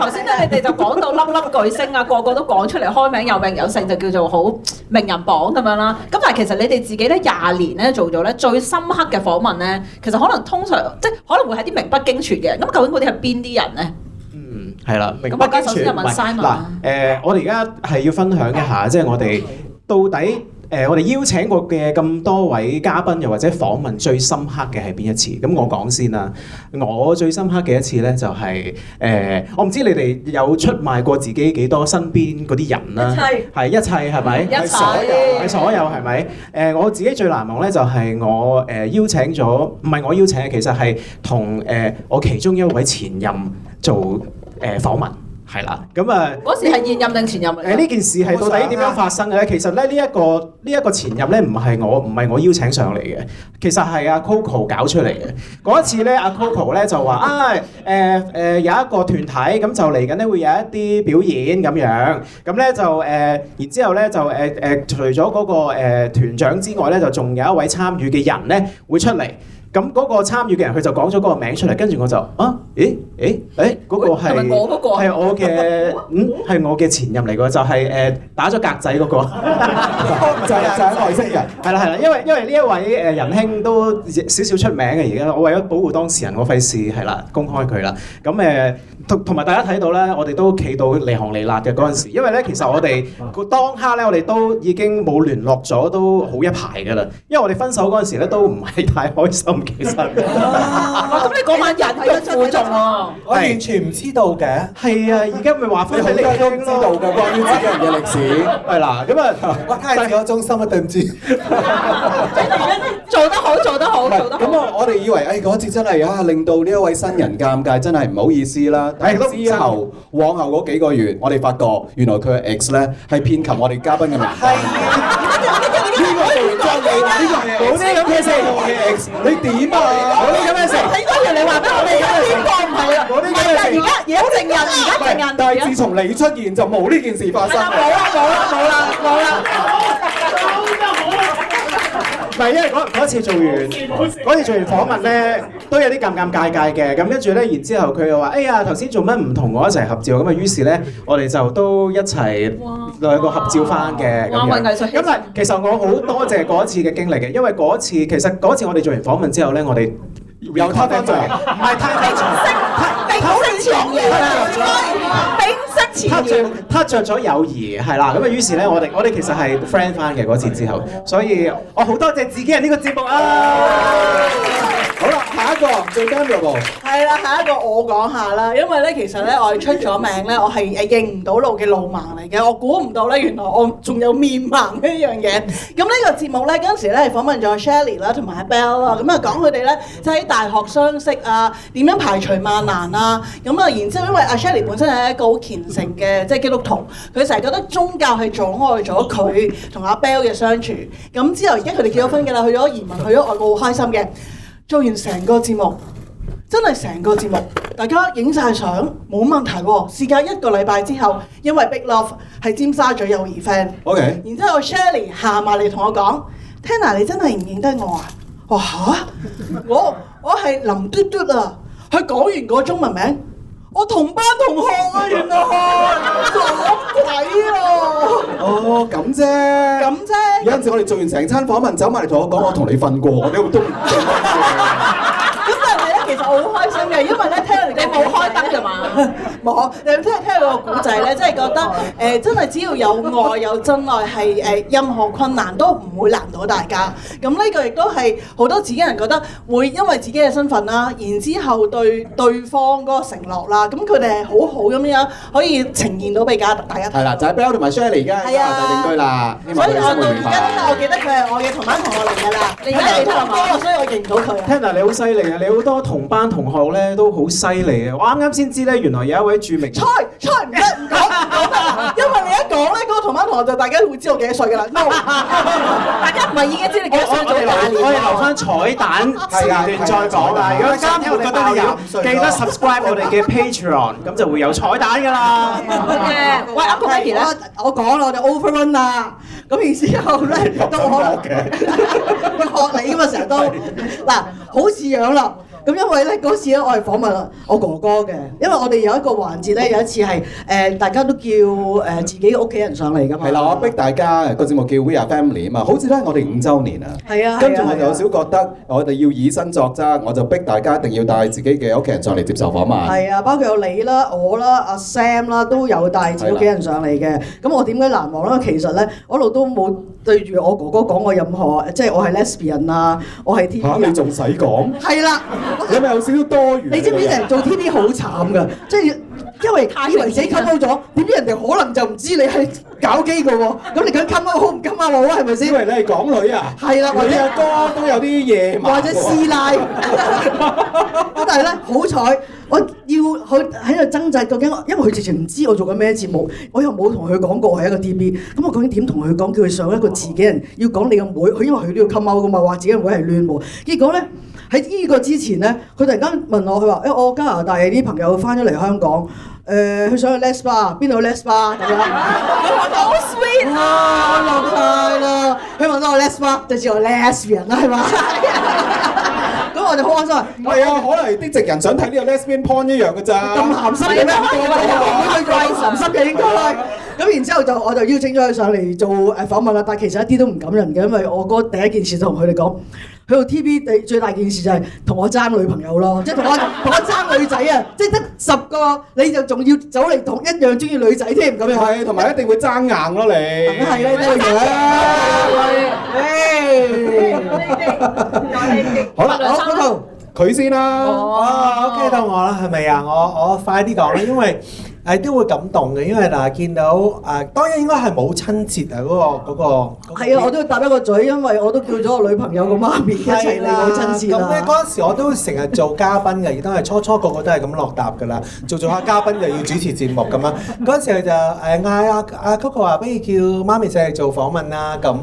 頭先咧，你哋就講到粒粒巨星啊，個個都講出嚟開名有名有姓，就叫做好名人榜咁樣啦。咁但係其實你哋自己咧20年咧做咗咧最深刻嘅訪問咧，其實可能通常即係可能會係啲名不經傳嘅人。咁究竟嗰啲係邊啲人咧？係啦，名咁不經傳。我首先就問 Simon 啦。我哋而家係要分享一下，即係我哋到底我哋邀請過嘅咁多位嘉賓，又或者訪問最深刻嘅係邊一次？咁我講先啦。我最深刻嘅一次咧，就係我唔知你哋有出賣過自己幾多身邊嗰啲人啦。係一切係咪？一切係所有係咪？我自己最難忘咧，就係我邀請咗，唔係我邀請，其實係同我其中一位前任做訪問。係啦，咁啊，嗰時係現任定前任嚟？呢件事係到底點樣發生嘅咧？其實咧呢一個前任咧唔係我邀請上嚟嘅，其實係阿 Coco 搞出嚟嘅。嗰一次咧，阿 Coco 咧就話有一個團體咁就嚟緊咧會有一啲表演咁樣，咁咧就然之後咧就除咗嗰個團長之外咧，就仲有一位參與嘅人咧會出嚟。咁嗰個參與嘅人佢就講咗嗰個名出嚟，跟住我就嗰個係咪我嗰個？係我嘅係我嘅前任嚟㗎，就係打咗格仔嗰個，就係外星人。係啦，因為呢一位仁兄都少少出名嘅而家，我為咗保護當事人，我費事係啦公開佢啦。咁同埋大家睇到咧，我哋都企到離行離辣嘅嗰陣時，因為咧其實我哋當刻咧我哋都已經冇聯絡咗都好一排㗎啦，因為我哋分手嗰陣時咧都唔係太開心。其實，咁你嗰晚人係一負重喎，我完全唔知道嘅。係啊，而家咪話翻俾你都知道嘅關於自己人嘅歷史。係啦，咁啊，我太自我中心啊，對唔住。做得好，做得好，做得好。咁我哋以為嗰次真係令到呢一位新人尷尬，真係唔好意思啦。但係之後往後嗰幾個月，我哋發覺原來佢嘅 ex 咧係遍及我哋嘉賓嘅名單。呢個做完之後冇啲咁嘅事，你點啊？冇啲咁嘅事。睇多人你話俾我哋邊個唔係啊？冇啲咁嘅事。而家證人，而家證人。但係自從你出現就冇呢件事發生。冇啦。唔係，因為嗰次做完訪問咧，都有啲尷尬嘅。咁跟住咧，然之後佢又話：哎呀，頭先做乜唔同我一齊合照？咁啊，於是咧，我哋就都一齊兩個合照翻嘅咁樣。咁但係其實我好多謝嗰一次嘅經歷嘅，因為嗰次我哋做完訪問之後咧，我哋又攤翻咗，唔係攤翻咗，撻着咗友誼係啦。咁啊，於是咧，我哋其實係 friend 翻嘅嗰次之後，所以我好多謝自己人呢個節目啊！好啦，下一個最緊要喎。係啦，下一個我講下啦，因為咧其實咧我係出咗名咧，我係認唔到路嘅路盲嚟嘅，我估唔到咧原來我仲有面盲呢樣嘢。咁呢個節目咧嗰陣時咧係訪問咗 Shelly 啦同埋阿 Bell 啦，咁啊講佢哋咧就喺大學相識啊，點樣排除萬難啊，咁啊然之後因為阿 Shelly 本身係一個好虔誠嘅即係基督徒，佢成日覺得宗教係阻礙咗佢同阿 Bell 嘅相處，咁之後而家佢哋結咗婚㗎啦，去咗移民去咗外國好開心嘅。做完成個節目，真係成個節目，大家影晒相冇問題喎。事隔1個禮拜之後，因為 Big Love 係尖沙咀友誼 friend， OK， 然之後 Shelly 行埋嚟同我講 ，Tina 你真係唔認得我啊？我話嚇，我係林嘟嘟啊！佢講完個中文名，我同班同學啊，原來撞鬼啊！哦，咁啫，有陣時我哋做完成餐訪問，走埋嚟同我講，我同你瞓過，我哋都唔做乜嘢。咁但係咧，其實我好開心嘅，因為咧聽你冇開燈㗎嘛，冇，你聽佢個古仔咧，真係覺得真係只要有愛有真愛，係任何困難都唔會難到大家。咁呢個亦都係好多自己人覺得會因為自己嘅身份啦，然之後對對方嗰個承諾啦，咁佢哋係好好咁樣可以呈現到俾大家睇。係啦，就係 Bell 同埋 Shelly 而家喺加拿大定居啦。所以我到而家咧，我記得佢係我嘅同班同學嚟㗎啦。你而家嚟同我，所以我認到佢。Tina 你好犀利啊！你好多同班同學咧都好犀利啊！我啱啱先知咧，原來有一位著名猜唔得唔講，因為你一講咧，嗰個同班同學就大家會知道幾多歲㗎啦。大家唔係已經知你幾多歲做廿年？我哋留翻彩蛋時段再講啊！如果啱啱覺得你有，記得 subscribe 我哋嘅 Patreon， 咁就會有彩蛋㗎啦。喂，Uncle Becky 咧，我講啦，我哋 overrun 啦。咁然之後咧，到我學你㗎嘛，成日都嗱好似樣啦。咁因為咧嗰次咧，我係訪問我哥哥嘅，因為我哋有一個環節咧，有一次係大家都叫自己屋企人上嚟㗎嘛。係啦，我逼大家個節目叫 We Are Family 啊嘛，好似都係我哋5週年啊。係啊，跟住我就有少覺得我哋要以身作則，我就逼大家一定要帶自己嘅屋企人上嚟接受訪問。係啊，包括有你啦、我啦、阿 Sam 啦，都有帶自己屋企人上嚟嘅。咁我點解難忘咧？其實咧，我一路都冇對住我哥哥講過任何，即係我係 lesbian 啊，我係 TV 嚇你仲使講？係啦，有咪有少少多餘？你知唔知人做 TV 好慘㗎？即係因為以為自己 come out 咗，點知人哋可能就唔知你係搞基㗎喎。咁你講 come out 好唔 come out 好啊？係咪先？以為你係港女啊？係啦，或者你阿哥都有啲夜晚，或者師奶。咁但係咧，好彩我要去喺度掙扎，究竟因為佢直情唔知我做緊咩節目，我又冇同佢講過我係一個 TV。咁我究竟點同佢講？叫佢上一個自己人，要講你個妹，佢因為佢都要 come out 㗎嘛，話自己個妹係亂喎。結果咧喺呢個之前咧，佢突然間問我，佢話：我加拿大啲朋友翻咗嚟香港。佢想去 Les bar， 邊度 Les bar 咁樣？好 sweet 啊！我落晒啦！佢問到我 Les bar， 就似我 lesbian 啦，係嘛？咁我就好開心。係啊，可能啲直人想睇呢個 lesbian porn 一樣㗎咋。咁鹹濕嘅咩？佢貴鹹濕嘅應該。咁然之後我就邀請咗佢上嚟做訪問啦，但係其實一啲都唔感人嘅，因為我哥第一件事就同佢哋講。去到 TV 最大件事就係同我爭女朋友咯，即係同我爭女仔啊！即係得10個，你就仲要走嚟同一樣中意女仔添咁樣。係，同埋一定會爭硬咯你。梗係啦，呢個樣。好啦，好嗰度佢先啦。OK 到我啦，係咪啊？我快啲講啦，因為都會感動嘅，因為嗱見到當然應該係母親節啊嗰個。係啊，我都要答一個嘴，因為我都叫咗我女朋友個媽咪一齊嚟母親節啦。咁咧嗰陣時我都成日做嘉賓嘅，亦都係初個個都係咁落答㗎啦。做下嘉賓就要主持節目咁樣。嗰陣時就嗌阿 Coco 話，不如叫媽咪上嚟做訪問啦。咁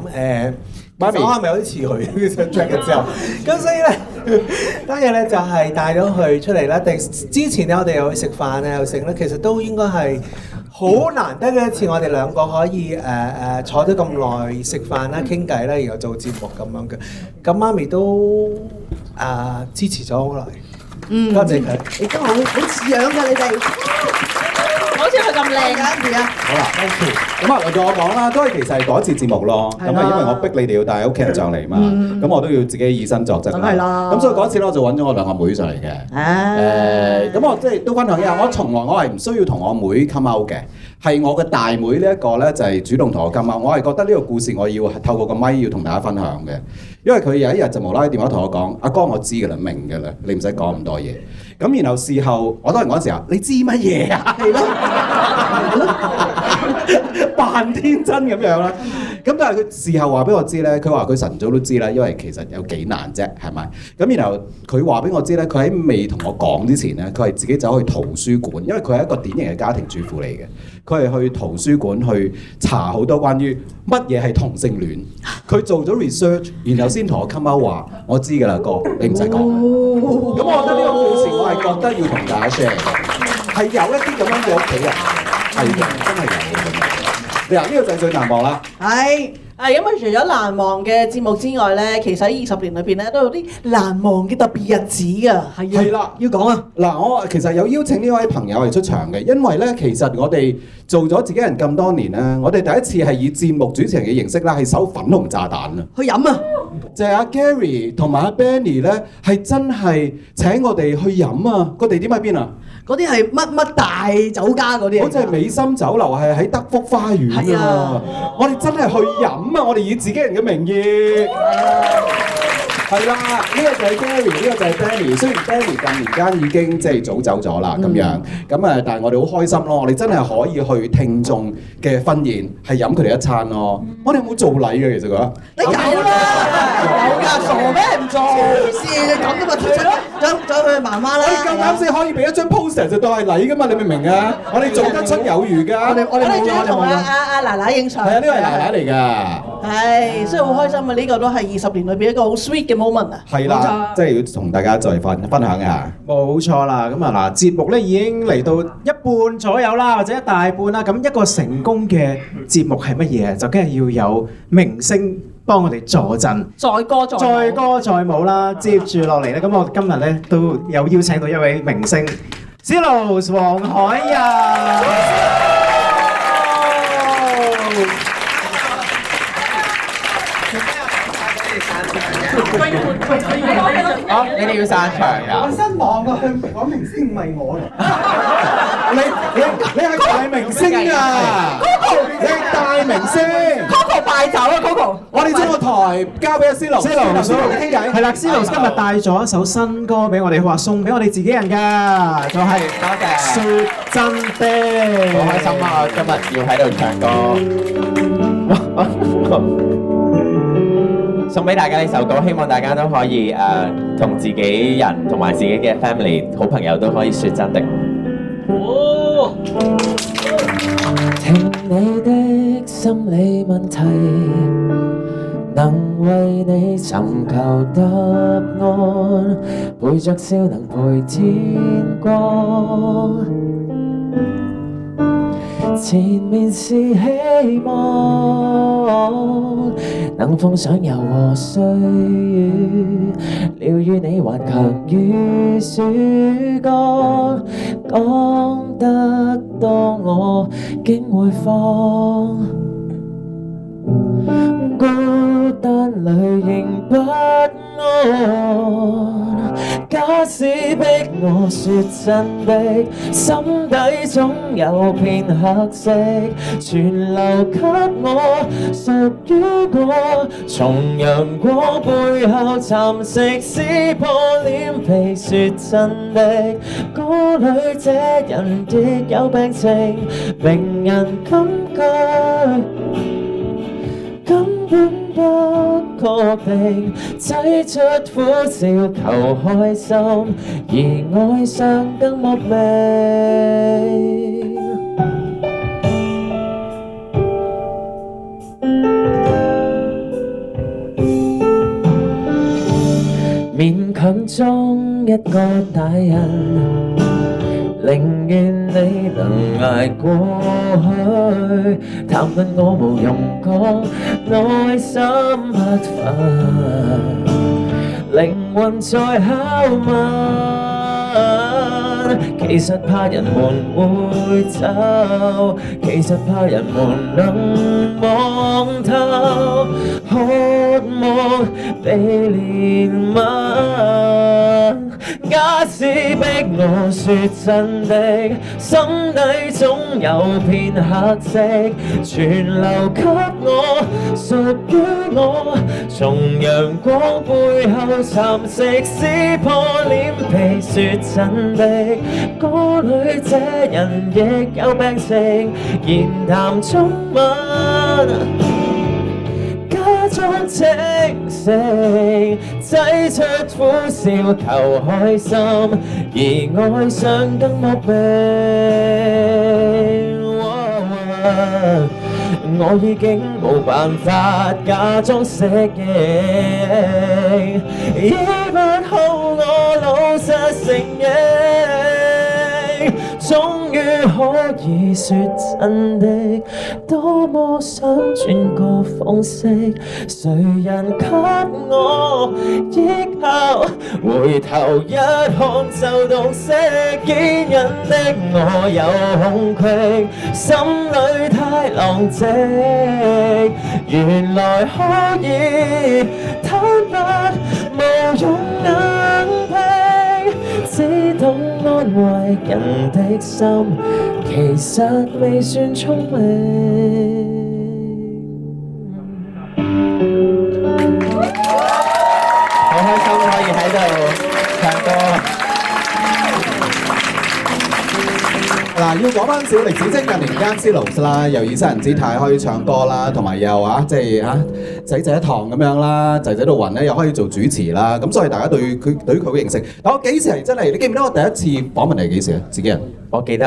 媽咪我係咪有啲似佢上 track 嘅時候？咁所以咧，當日咧就係帶咗佢出嚟啦。之前咧我哋又去食飯啊，又食咧，其實都應該係好難得嘅一次，我哋兩個可以坐咗咁耐食飯啦、傾偈啦，然後做節目咁樣嘅。咁媽咪都支持咗好耐，多謝佢。亦都好似樣㗎你哋。好似佢咁靚嘅。好啦 ，thank you。咁啊，輪到我講啦，都係其實係嗰一次節目咯。咁啊，因為我逼你哋要帶屋企人上嚟嘛，咁我都要自己以身作則啦。梗係啦。咁所以嗰一次咧，我就揾咗我兩個妹上嚟嘅。咁我即係都分享一下，我係唔需要同我妹 come out 嘅，係我嘅大妹呢一個咧就係主動同我 come out。我係覺得呢個故事我要透過個咪要同大家分享嘅，因為佢有一日就無啦啦電話同我講：阿哥，我知㗎啦，明㗎啦，你唔使講咁多嘢。咁然後事後，我當然嗰陣時候，你知乜嘢啊？係咯，扮天真咁樣啦。咁但係佢事後話俾我知咧，佢話佢晨早都知啦，因為其實有幾難啫，係咪？咁然後佢話俾我知咧，佢喺未同我講之前咧，佢係自己走去圖書館，因為佢係一個典型嘅家庭主婦嚟嘅。佢係去圖書館去查好多關於乜嘢係同性戀，佢做咗 research， 然後先同我 come out 話：我知㗎啦，哥，你唔使講。咁我覺得呢個故事我係覺得要同大家 share 嘅，係有一啲咁樣嘅屋企人，係嘅，真係有咁樣。嗱，呢個就係最難忘啦。係。因為除咗難忘嘅節目之外咧，其實喺20年裏邊咧都有啲難忘嘅特別日子㗎。係啦，要講啊！嗱，我其實有邀請呢位朋友嚟出場嘅，因為咧其實我哋做咗自己人咁多年咧，我哋第一次係以節目主持人嘅形式啦，係收粉紅炸彈啊！去飲啊！就係阿 Gary 同埋阿 Benny 咧，係真係請我哋去飲啊！個地點喺邊啊？嗰啲係乜大酒家嗰啲，好似係美心酒樓，係喺德福花園係啊！我哋真係去飲啊！我哋以自己人嘅名義。係啦，呢個就係 Gary，呢個就係 Benny。雖然 Benny 近年間已經即係早走咗啦，咁樣咁但係我哋好開心咯。我哋真係可以去聽眾嘅婚宴，係飲佢哋一餐咯。我哋有冇做禮嘅其實佢？你有啦，有㗎，傻咩唔做？黐線，你咁都咪出咗佢媽媽啦。我哋咁啱先可以俾一張 poster 就當係禮㗎嘛？你明唔明啊？我哋做得出有餘㗎。我哋仲要同阿奶奶影相。係啊，呢個係奶奶嚟㗎。係，所以好開心啊！呢個都係20年裏邊一個好 sweet 嘅 moment 啊。係啦，即係要同大家再分享一下。冇錯啦，咁啊嗱，節目咧已經嚟到一半左右啦，或者一大半啦。咁一個成功嘅節目係乜嘢？就梗係要有明星幫我哋助陣。載歌載舞載歌載舞啦，接住落嚟咧，咁我今日咧都有邀請到一位明星 Zelos 黃海仁。好，你哋要散場㗎。我失望啊！講明星唔係我嚟。你係大明星啊！你係大明星。Coco 敗走啊 Coco！我哋將個台交俾阿 Zelos，傾偈。係啦，Zelos 今日帶咗一首新歌俾我哋，話送俾我哋自己人㗎，就係多謝。說真的。好開心啊！今日要喺度唱歌。送俾大家呢首歌，希望大家都可以同自己人同埋自己嘅 family 好朋友都可以説真的。聽你的心理問題，能為你尋求答案，陪着笑能陪天光。前面是希望，能奉上柔和歲月，療癒你頑強與曙光，講得多我竟會慌，孤單裡仍不安。假使逼我說真的，心底總有片黑色，全留給我，屬於我。從陽光背後蠶食撕破臉皮，說真的，歌裏這人亦有病情，名人感覺。根本不確定，擠出苦笑求開心，而愛上更莫名。勉強裝一個大人，寧願你能捱過去，談論我無用講，內心不忿，靈魂在拷問。其實怕人們會走，其實怕人們能望透，渴望被憐憫。假使逼我說真的，心底總有片黑色，全留給我，屬於我。從陽光背後蠶食撕破臉皮，說真的，歌裏這人亦有病情，言談中吻。假裝清醒，擠出苦笑求開心，而愛上更莫名。我已經冇辦法假裝適應，醫不好我老實承認，終於可以說真的，多麼想轉個方式，誰人給我依靠？回頭一看就洞悉，堅忍的我有空隙，心裏太狼藉，原來可以坦白，無用硬拼，只懂安慰人的心，其實未算聰明。好開心可以喺度唱歌。嗱，要講翻小歷史，即係近年間 Zelos 啦，又以新人姿態可以唱歌啦，同埋又即係仔仔一堂咁樣啦，仔仔到暈咧又可以做主持啦，咁所以大家對佢嘅認識。但我幾時係真係？你記唔記得我第一次訪問你係幾時啊？自己人我記得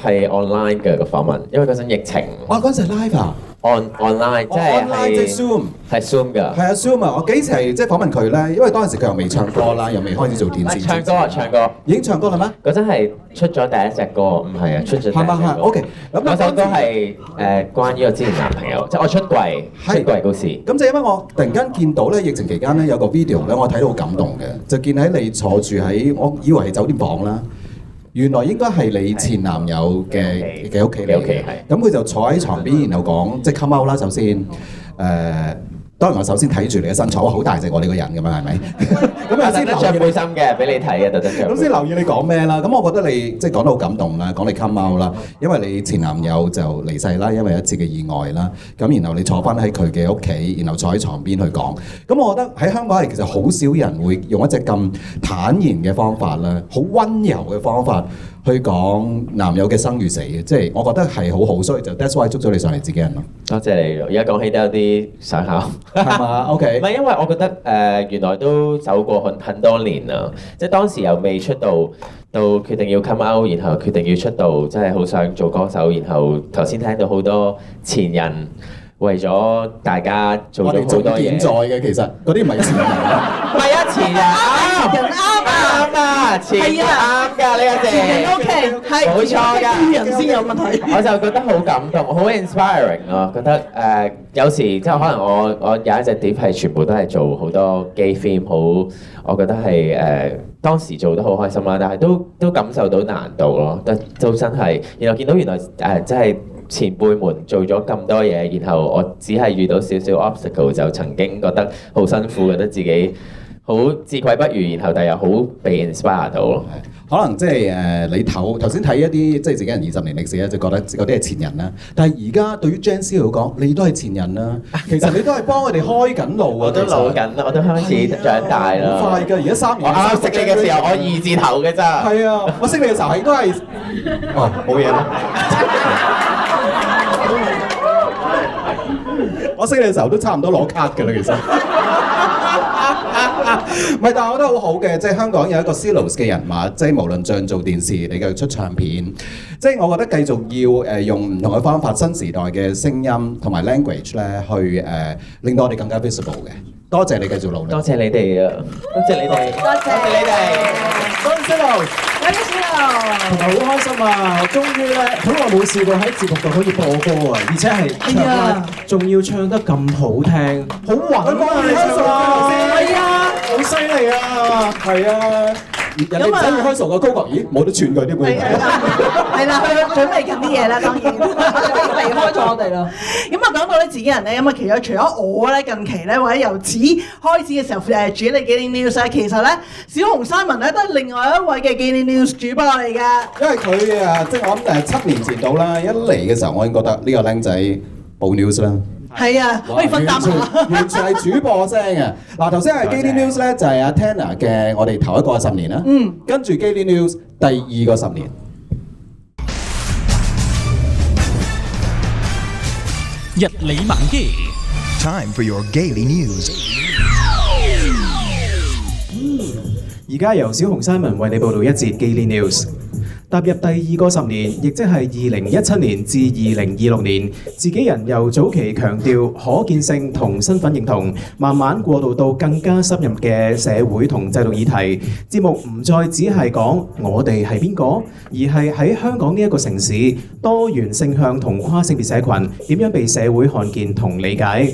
係 online 嘅個訪問，因為嗰陣疫情嗰陣係 live 啊 online 即，online 即係 Zoom。係 Zoom 㗎。係啊，Zoom 啊！我幾時係即係訪問佢咧？因為當陣時佢又未唱歌啦，又未開始做電視。唱歌，已經唱歌啦咩？嗰陣係出咗第一隻歌，唔係啊，出咗第一隻歌。係 OK。咁嗰首歌係關於我之前男朋友，即係我出櫃嗰時。咁就因為我突然間見到咧，疫情期間咧有個 video 咧，我睇到好感動嘅，就見喺你坐住喺，我以為係酒店房啦。原來應該係你前男友嘅屋企嚟嘅，咁佢就坐喺床邊，然後講即係 come out 啦。首先，當然我首先睇住你嘅身材，好大隻我呢個人咁樣係咪？咁啊先着背心嘅，俾你睇嘅，特登着。咁先留意你講咩啦？咁我覺得你即係講得好感動啦，講你 come out 啦，因為你前男友就離世啦，因為一次嘅意外啦。咁然後你坐翻喺佢嘅屋企，然後坐喺床邊去講。咁我覺得喺香港係其實好少人會用一隻咁坦然嘅方法啦，好溫柔嘅方法去講男友嘅生與死嘅，即係我覺得係好好，所以就 that's why 捉咗你上嚟自己人咯。多謝你，而家講起都有啲想考，係嘛？OK。唔係因為我覺得原來都走過很多年啦，即係當時又未出道，到決定要 come out，然後決定要出道，真係好想做歌手，然後頭先聽到好多前人為咗大家做咗好多嘢。現在嘅其實嗰啲唔係前人，唔係啊，前人啱啊，前人啱㗎呢個字，前人 OK， 係冇錯㗎，後人先有問題。我就覺得好感動，好 inspiring 咯。覺得有時即係可能我有一隻碟係全部都係做好多 gay theme， 好我覺得係當時做得好開心啦，但係都感受到難度咯，都真係，然後見到原來即係前輩們做咗咁多嘢，然後我只係遇到少少 obstacle 就曾經覺得好辛苦，覺得自己好自愧不如，然後但又好被 inspire 到咯。可能即係你頭先睇一啲即係自己人20年歷史咧，就覺得嗰啲係前人啦。但係而家對於 Gen Z 嚟講，你都係前人啦。其實你都係幫佢哋開緊路啊！我都老緊啦，我都開始長大啦。好快㗎！而家3年。我啱啱識你嘅時候，我2字頭嘅咋。係啊，我識你嘅時候應該係冇嘢啦。我識你嘅時候都差唔多攞卡㗎啦，其實。唔係，但係我覺得好好嘅，即係香港有一個 Silos 嘅人物，即係無論像做電視，你繼續出唱片，即係我覺得繼續要用唔同嘅方法、新時代嘅聲音同埋 language 咧，去令到我哋更加 visible 嘅。多謝你繼續努力。多謝你哋啊！多謝你哋。多謝你哋。多謝 Silos。同埋好開心啊！終於咧，好耐冇試過喺節目度可以播歌啊，而且係唱，仲要唱得咁好聽，好穩啊！你唱歌，係啊，好犀利啊，係啊！人哋唔使開傻個高角，咦冇得串佢啲妹。係啦，佢準備緊啲嘢啦，當然離開咗我哋啦。咁啊講到咧自己人咧，咁啊其實除咗我咧近期咧，或者由此開始嘅時候主理紀念 news 咧，其實咧小紅 Simon 咧都係另外一位嘅紀念 news 主播嚟㗎。因為佢即係我諗7年前到啦，一嚟嘅時候我已經覺得呢個僆仔報 news 啦。係啊，可以分擔下。完全係主播聲嘅。嗱，頭先係 Gay News 咧，就係阿 Tanner 嘅我哋頭一個10年啦。跟住 Gay News 第2個10年。日理萬機 ，Time for your Gaily News。而家由小紅 Simon 為你報道一節 Gaily News。踏入第2個10年，亦即係2017年至2026年，自己人由早期強調可見性同身份認同，慢慢過渡到更加深入嘅社會同制度議題。節目唔再只係講我哋係邊個，而係喺香港呢一個城市，多元性向同跨性別社群點樣被社會看見同理解。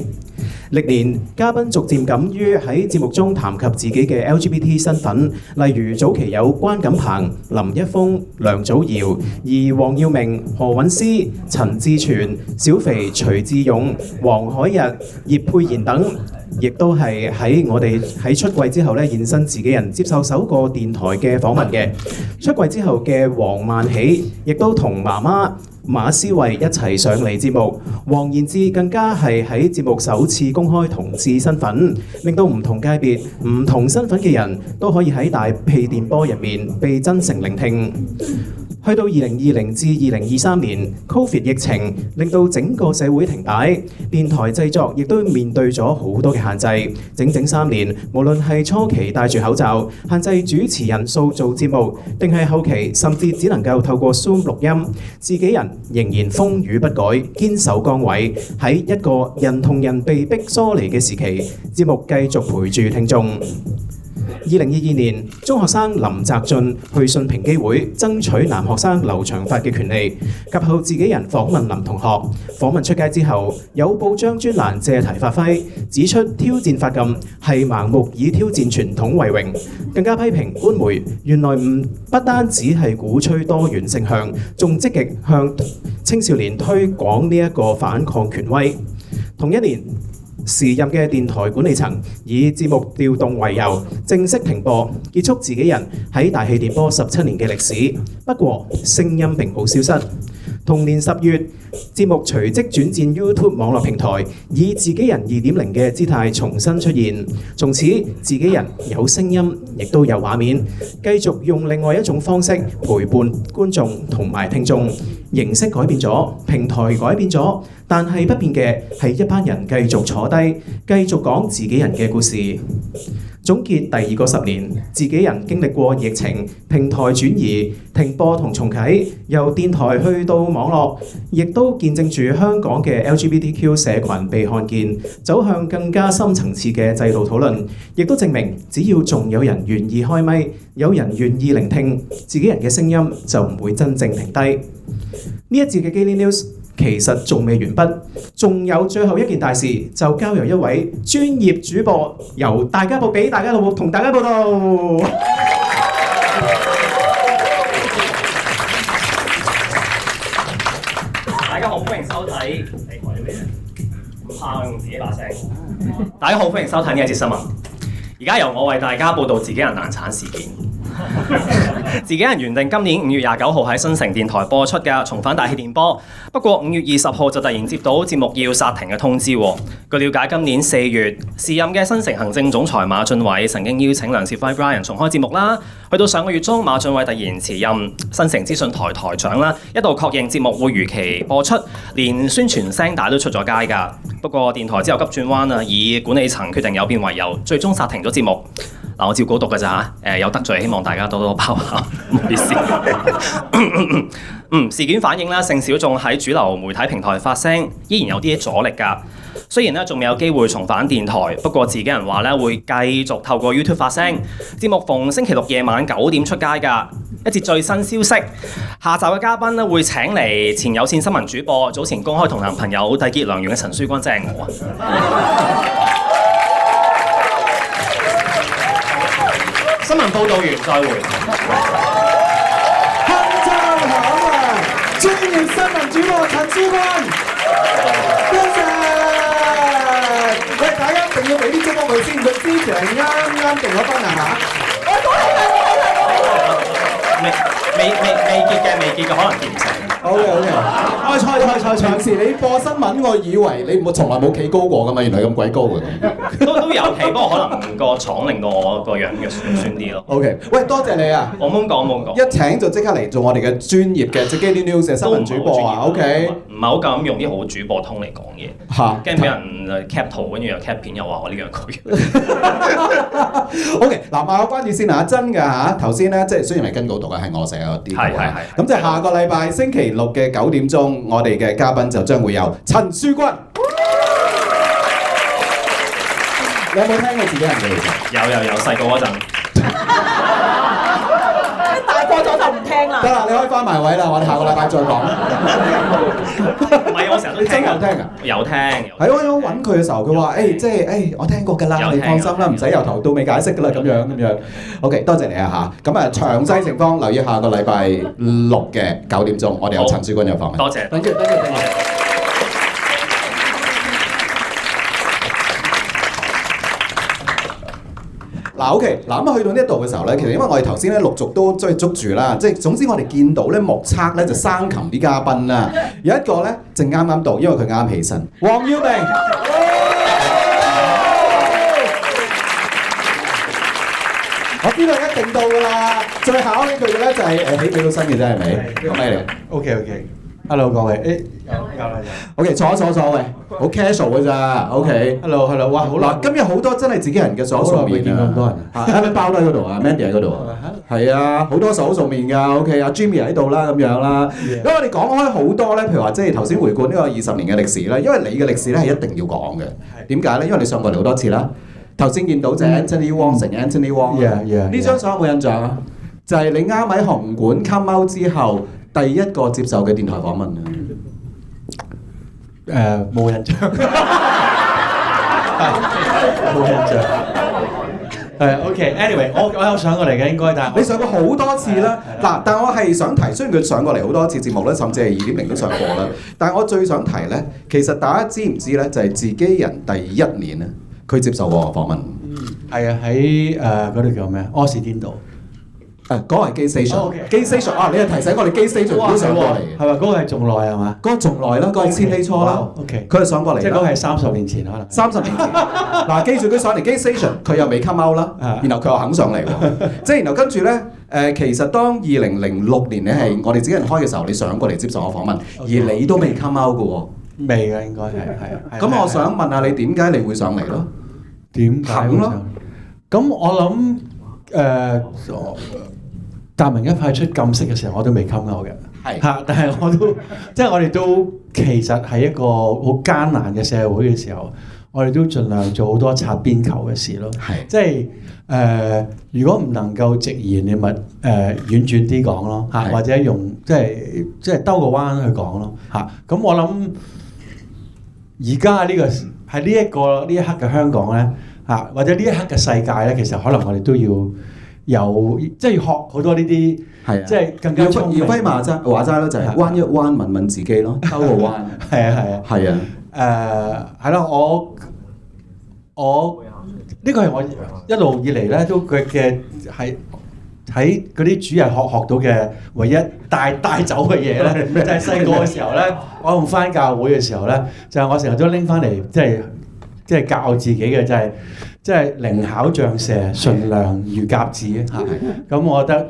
歷年嘉賓逐漸敢於喺節目中談及自己嘅 LGBT 身份，例如早期有關錦鵬、林一峰、梁祖堯，而黃耀明、何韻詩、陳志全、小肥、徐志勇、黃海日、葉佩妍等，亦都係喺我哋喺出櫃之後咧現身自己人接受首個電台嘅訪問嘅。出櫃之後嘅黃曼喜，亦都同媽媽馬思慧一齊上嚟節目，黃妍智更加係喺節目首次公開同志身份，令到唔同界別、唔同身份嘅人都可以喺大氣電波入面被真誠聆聽。去到2020至2023年 ，Covid 疫情令到整個社會停擺，電台製作亦都面對咗好多嘅限制。整整3年，無論係初期戴住口罩，限制主持人數做節目，定係後期甚至只能夠透過 Zoom 錄音，自己人仍然風雨不改，堅守崗位。喺一個人同人被逼疏離嘅時期，節目繼續陪住聽眾。2022年，中學生林澤俊去信平機會爭取男學生留長髮嘅權利，及後自己人訪問林同學。訪問出街之後，有報章專欄借題發揮，指出挑戰髮禁係盲目以挑戰傳統為榮，更加批評官媒原來不單只係鼓吹多元性向，仲積極向青少年推廣呢一個反抗權威。同一年，時任嘅電台管理層以節目調動為由，正式停播，結束自己人喺大氣電波17年嘅歷史。不過，聲音並冇消失。同年10月，節目隨即轉戰 YouTube 網絡平台，以自己人2.0嘅姿態重新出現。從此，自己人有聲音，亦都有畫面，繼續用另外一種方式陪伴觀眾同埋聽眾。形式改變咗，平台改變咗，但係不變嘅係一班人繼續坐低，繼續講自己人嘅故事。總結第2個10年，自己人經歷過疫情、平台轉移、停播同重啟，由電台去到網絡，亦都見證住香港嘅 LGBTQ 社群被看見，走向更加深層次嘅制度討論，亦都證明只要仲有人願意開咪，有人願意聆聽，自己人嘅聲音就唔會真正停低。呢一節嘅 Gaily News 其實仲未完畢，仲有最後一件大事，就交由一位專業主播由大家報俾大家同大家報道。大家好，歡迎收睇。唔怕用自己把聲。大家好，歡迎收睇呢一節新聞。而家由我為大家報導自己人難產事件。自己人原定今年5月29號喺新城電台播出嘅重返大氣電波，不過5月20號就突然接到節目要煞停嘅通知。據了解，今年4月，時任嘅新城行政總裁馬俊偉曾經邀請梁兆輝 Brian 重開節目啦。去到上個月中，馬俊偉突然辭任新城資訊台台長啦，一度確認節目會如期播出，連宣傳聲帶都出咗街㗎。不過電台之後急轉彎啊，以管理層決定有變為由，最終煞停咗節目。嗱，我照稿讀㗎咋嚇，有得罪，希望大家多多包涵，唔好意思。事件反映啦，性小眾喺主流媒體平台發聲，依然有啲阻力㗎。雖然咧仲未有機會重返電台，不過自己人話咧會繼續透過 YouTube 發聲。節目逢星期六夜晚9點出街㗎。一節最新消息，下集嘅嘉賓咧會請嚟前有線新聞主播，早前公開同男朋友締結良緣嘅陳書君，即係我啊！新聞報導完，再會。鏗州好啊！專業新聞主播陳書君，多謝。喂，大家一定要俾啲祝福佢先，佢之前係啱定咗婚啊嚇！未結嘅，可能結唔成。好嘅。長時你播新聞，我以為你從來冇企高過㗎嘛，原來咁鬼高嘅。都有企，不過可能個廠令到我個樣嘅酸啲咯。OK， 喂，多謝你啊！我冇講。一請就即刻嚟做我哋嘅專業嘅即係 Gaily News 嘅新聞主播啊 ！OK， 唔係好敢用啲好主播通嚟講嘢，嚇，驚俾人 cap 圖，跟住又 cap 片，又話我呢樣嗰樣。OK， 嗱，賣個關子先嚇，真㗎嚇。頭先咧，即係雖然係跟稿讀嘅，係我寫嗰啲。係。咁即係下個禮拜星期六嘅9點鐘，我哋嘅嘉賓就將會有陳書君。你有冇聽過自己人嘅？有，細個嗰陣。大個咗就唔聽啦。得啦，你可以翻埋位啦，我哋下個禮拜再講。唔係，我成日都聽㗎。有聽㗎？有聽。係我揾佢嘅時候，佢話：即係我聽過㗎啦，你放心啦，唔使由頭到尾解釋㗎啦，咁樣。OK， 多謝你啊嚇。咁啊，詳細情況留意下個禮拜六嘅9點鐘，我哋有陳書君有訪問。多謝。等住。嗱 OK， 嗱咁去到呢一度嘅時候咧，其實因為我哋頭先咧陸續都即係捉住啦，即係總之我哋見到咧目測咧就生擒啲嘉賓啦，有一個咧正啱啱到，因為佢啱起身，黃耀明。我知道一定到㗎啦。最考呢句嘅咧就係起俾到身嘅啫，係咪？呢個咩嚟 OK，Hello 各位，有啦。 ？OK，坐喂，好 casual 㗎咋 ？OK。Hello，哇，好嗱，今日好多真係自己人嘅手素面見咁多人啊！包都喺嗰度啊 ，Mandy 喺嗰度啊，係啊，好多手素面㗎。OK，阿 Jimmy 喺度啦，咁樣啦。因為我哋講開好多咧，譬如話即係頭先回顧呢個20年嘅歷史咧，因為你嘅歷史咧係一定要講嘅。點解咧？因為你上過嚟好多次啦。頭先見到就 Anthony Wong 成 Anthony Wong，呢張相有冇印象啊？就係你啱喺紅館 come out 之後第一個接受嘅電台訪問啊！冇印象，冇印象。OK，anyway， 我有上過嚟嘅應該，但係你上過好多次啦。嗱，但我係想提，雖然佢上過嚟好多次節目咧，甚至係2.0都上過啦。但係我最想提咧，其實大家知唔知咧，就係自己人第一年咧，佢接受過訪問。係啊，喺嗰度叫咩？柯士甸道。嗰個係機 station，機 station 啊！你係提醒我哋機 station 都上過嚟嘅，係咪？嗰個係仲耐係嘛？嗰個仲耐啦，嗰個係千禧初啦。OK，佢係上過嚟，即係嗰個係30年前可能。30年前，嗱，記住佢上嚟機 station，佢又未 come out 啦，然後佢又肯上嚟喎，即係然後跟住咧其實當2006年你係我哋自己人開嘅時候，你上過嚟接受我訪問，而你都未 come out 嘅喎。未嘅應該係。咁我想問下你點解你會上嚟咯？點解咯？咁我諗達明一派出禁色嘅時候，我都未 come out 嘅。係嚇，但係我都即係我哋都其實係一個好艱難嘅社會嘅時候，我哋都盡量做好多擦邊球嘅事咯。係即係如果唔能夠直言，你咪婉轉啲講咯嚇，或者用即係兜個彎去講咯嚇。咁我諗而家呢個喺呢一刻嘅香港咧嚇，或者呢一刻嘅世界咧，其實可能我哋都要有即係要學好多呢啲，即係更加聰明。姚輝話齋咯，就係彎一彎問問自己咯，兜個彎。係啊。係咯，我呢個係我一路以嚟咧都佢嘅係喺嗰啲主日學到嘅唯一帶走嘅嘢咧，就係細個嘅時候咧，我用翻教會嘅時候咧，就係我成日都拎翻嚟，即係教自己嘅就係。即係靈巧像蛇，純良如鴿子嚇。咁我覺得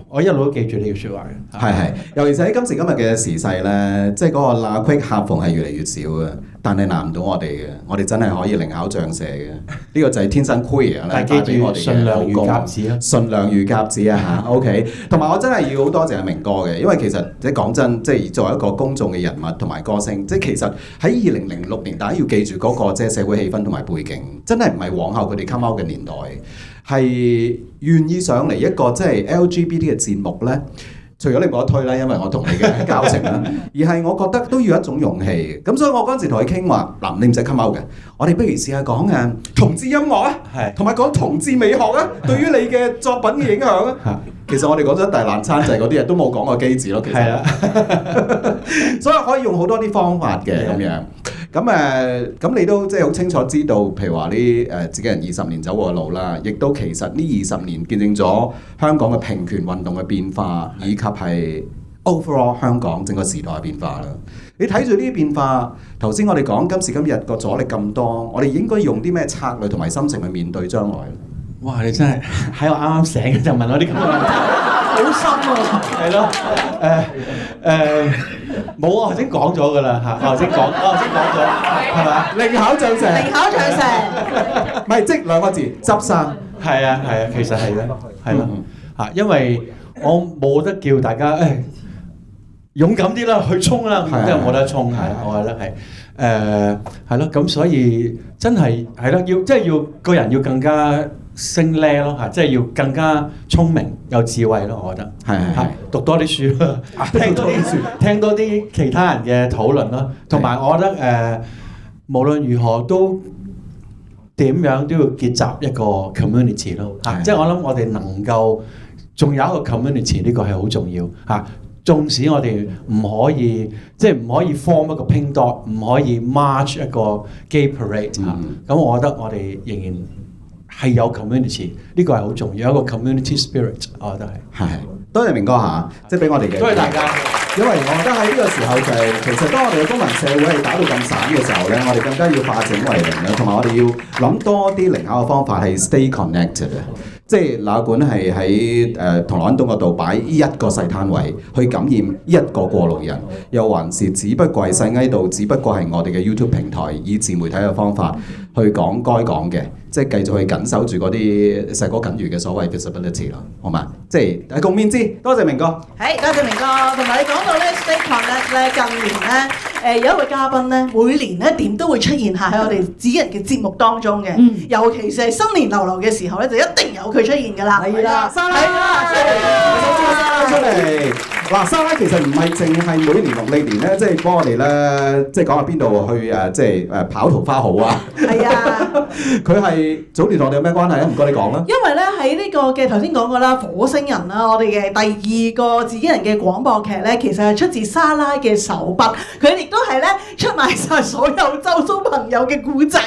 我一路都記住呢句説話嘅。係，尤其是喺今時今日嘅時勢咧，即係嗰個罅隙夾縫係越嚟越少嘅，但係難唔到我哋嘅。我哋真係可以靈巧像蛇嘅。呢個就係天生 queer 咧，帶俾我哋嘅純良如鴿子啊！純良如鴿子啊嚇。OK， 同埋我真係要好多謝阿明哥嘅，因為其實即係講真，即係作為一個公眾嘅人物同埋歌星，即係其實喺2006年，大家要記住嗰個即係社會氣氛同埋背景，真係唔係往後佢哋 come out 嘅年代，係願意上嚟一個即係 LGBT 嘅節目咧。除咗你冇得推啦，因為我同你嘅交情啦，而係我覺得都要一種勇氣。咁所以我嗰陣時同佢傾話，嗱，你唔使 come out 嘅，我哋不如試下講同志音樂啊，同埋講同志美學啊，對於你嘅作品嘅影響啊。其實我哋講咗大爛餐就係嗰啲人都冇講過基字咯，其實。係啦，所以可以用好多啲方法嘅咁樣。咁你都即係好清楚知道，譬如話呢自己人20年走過嘅路啦，亦都其實呢20年見證咗香港嘅平權運動嘅變化，以及係 overall 香港整個時代嘅變化啦。你睇住呢啲變化，頭先我哋講今時今日個阻力咁多，我哋應該用啲咩策略同埋心情去面對將來？哇！你真係喺我啱啱醒嘅就問我啲咁嘅問題，好深啊！係咯，冇啊，頭先講咗㗎啦嚇，我頭先講咗，係咪？靈巧像蛇，靈巧像蛇，唔係即兩個字，執生。係啊，其實係嘅，係咯嚇，因為我冇得叫大家勇敢啲啦，去衝啦，即係冇得衝，係我覺得係係咯，咁所以真係係咯，要即係要個人要更加升叻咯嚇，即係要更加聰明有智慧咯，我覺得係讀多啲書咯，聽多啲其他人嘅討論咯，同埋我覺得無論如何都點樣都要結集一個 community 咯嚇，即係我諗我哋能夠仲有一個 community 呢個係好重要嚇。縱使我哋唔可以，即係唔可以 form 一個 pink dot， 唔可以 march 一個 gay parade 嚇，咁我覺得我哋仍然係有 community， 呢個係好重要，有一個 community spirit， 我覺得係。多謝明哥嚇，即係俾我哋嘅。多謝大家。因為我覺得喺呢個時候就係、其實當我哋嘅公民社會係打到咁散嘅時候咧，我哋更加要化整為零啦，同埋我哋要諗多啲靈巧嘅方法係 stay connected 嘅。即係那館係喺銅鑼灣東嗰度擺一個細攤位，去感染一個過路人，又還是只不過係細翳度，只不過係我哋嘅 YouTube 平台以自媒體嘅方法去講該講嘅，即係繼續去緊守住嗰啲碩果僅餘嘅所謂 visibility 咯，好嘛？即係共勉之，多謝明哥。係，多謝明哥，同埋你講到咧 Stay Connect 咧，近年咧有一位嘉賓咧，每年咧點都會出現下喺我哋子人嘅節目當中嘅，尤其是係新年流流嘅時候咧，就一定有佢出現㗎啦。係啦，沙拉出嚟。嗱，沙拉其實唔係淨係每年農曆年咧，即係幫我哋咧，即係講下邊度去即係跑桃花好啊。係啊，佢係早年同我哋有咩關係啊？唔該你講啦。因為咧喺呢個嘅頭先講過啦，火星人啦，我哋嘅第2個自己人嘅廣播劇咧，其實係出自莎拉嘅手筆，佢亦都係咧出賣晒所有周遭朋友嘅故仔，